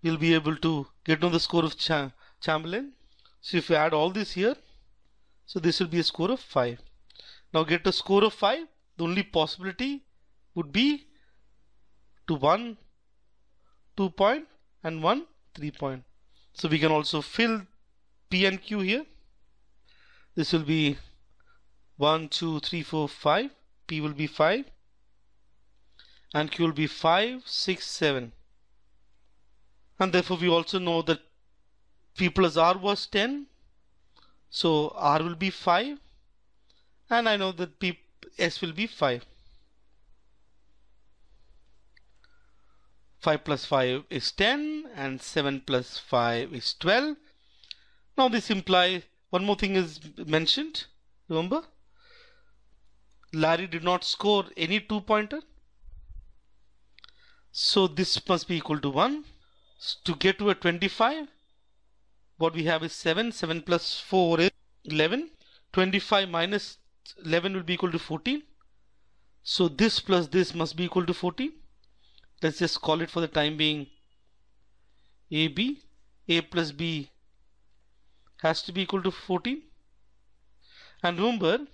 we'll be able to get to the score of Chamberlain. So if you add all this here, so this will be a score of 5. Now get a score of 5. The only possibility would be to 1 2-point and 1 3-point. So we can also fill P and Q here. This will be 1, 2, 3, 4, 5. P will be 5. And Q will be 5, 6, 7. And therefore we also know that P plus R was 10. So R will be 5. And I know that S will be 5. 5 plus 5 is 10 and 7 plus 5 is 12. Now this implies one more thing is mentioned. Remember, Larry did not score any 2-pointer. So this must be equal to 1. To get to a 25, what we have is 7. 7 plus 4 is 11. 25 minus 11 will be equal to 14. So this plus this must be equal to 14. Let's just call it for the time being AB. A plus B has to be equal to 14. And remember,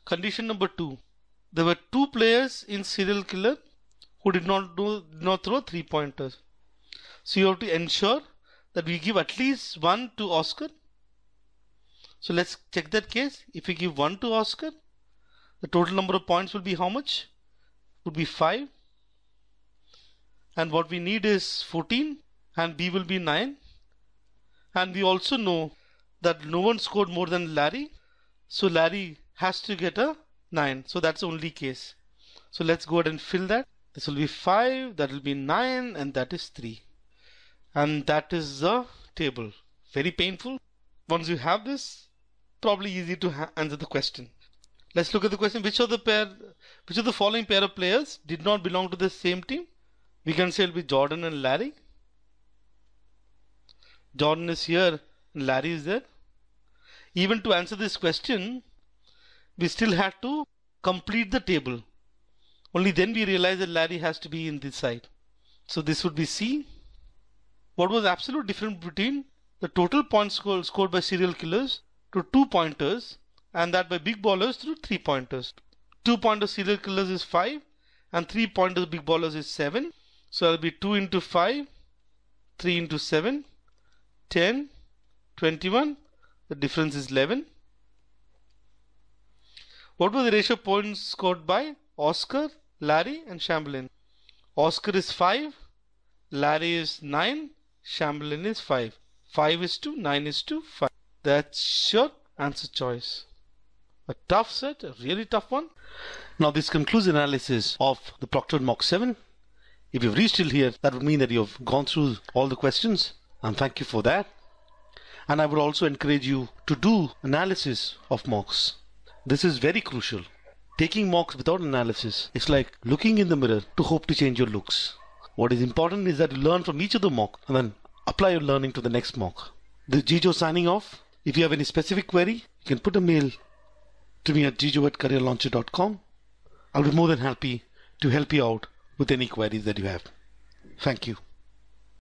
condition number 2. There were 2 players in serial killer who did not throw 3-pointers. So you have to ensure that we give at least 1 to Oscar. So let's check that case. If we give 1 to Oscar, the total number of points will be how much? Would be 5. And what we need is 14. and B will be 9. And we also know that no one scored more than Larry. So Larry has to get a 9. So that's the only case. So let's go ahead and fill that. This will be 5, that will be 9, and that is 3. And that is the table. Very painful. Once you have this, probably easy to answer the question. Let's look at the question. Which of the following pair of players did not belong to the same team? We can say it will be Jordan and Larry. Jordan is here and Larry is there. Even to answer this question, we still have to complete the table. Only then we realize that Larry has to be in this side. So this would be C. What was the absolute difference between the total points scored by serial killers to 2 pointers, and that by big ballers through 3 pointers? 2 pointers serial killers is 5 and 3 pointers big ballers is 7. So it will be 2 into 5, 3 into 7, 10, 21. The difference is 11. What was the ratio of points scored by Oscar, Larry and Chamberlain? Oscar is 5, Larry is 9, Chamberlain is 5. 5 is to 9 is to 5. That's your answer choice. A tough set, a really tough one. Now this concludes the analysis of the Proctored Mock 7. If you've reached till here, that would mean that you've gone through all the questions, and thank you for that. And I would also encourage you to do analysis of mocks. This is very crucial. Taking mocks without analysis is like looking in the mirror to hope to change your looks. What is important is that you learn from each of the mock and then apply your learning to the next mock. This is Jijo signing off. If you have any specific query, you can put a mail to me at jijo@careerlauncher.com. I'll be more than happy to help you out with any queries that you have. Thank you.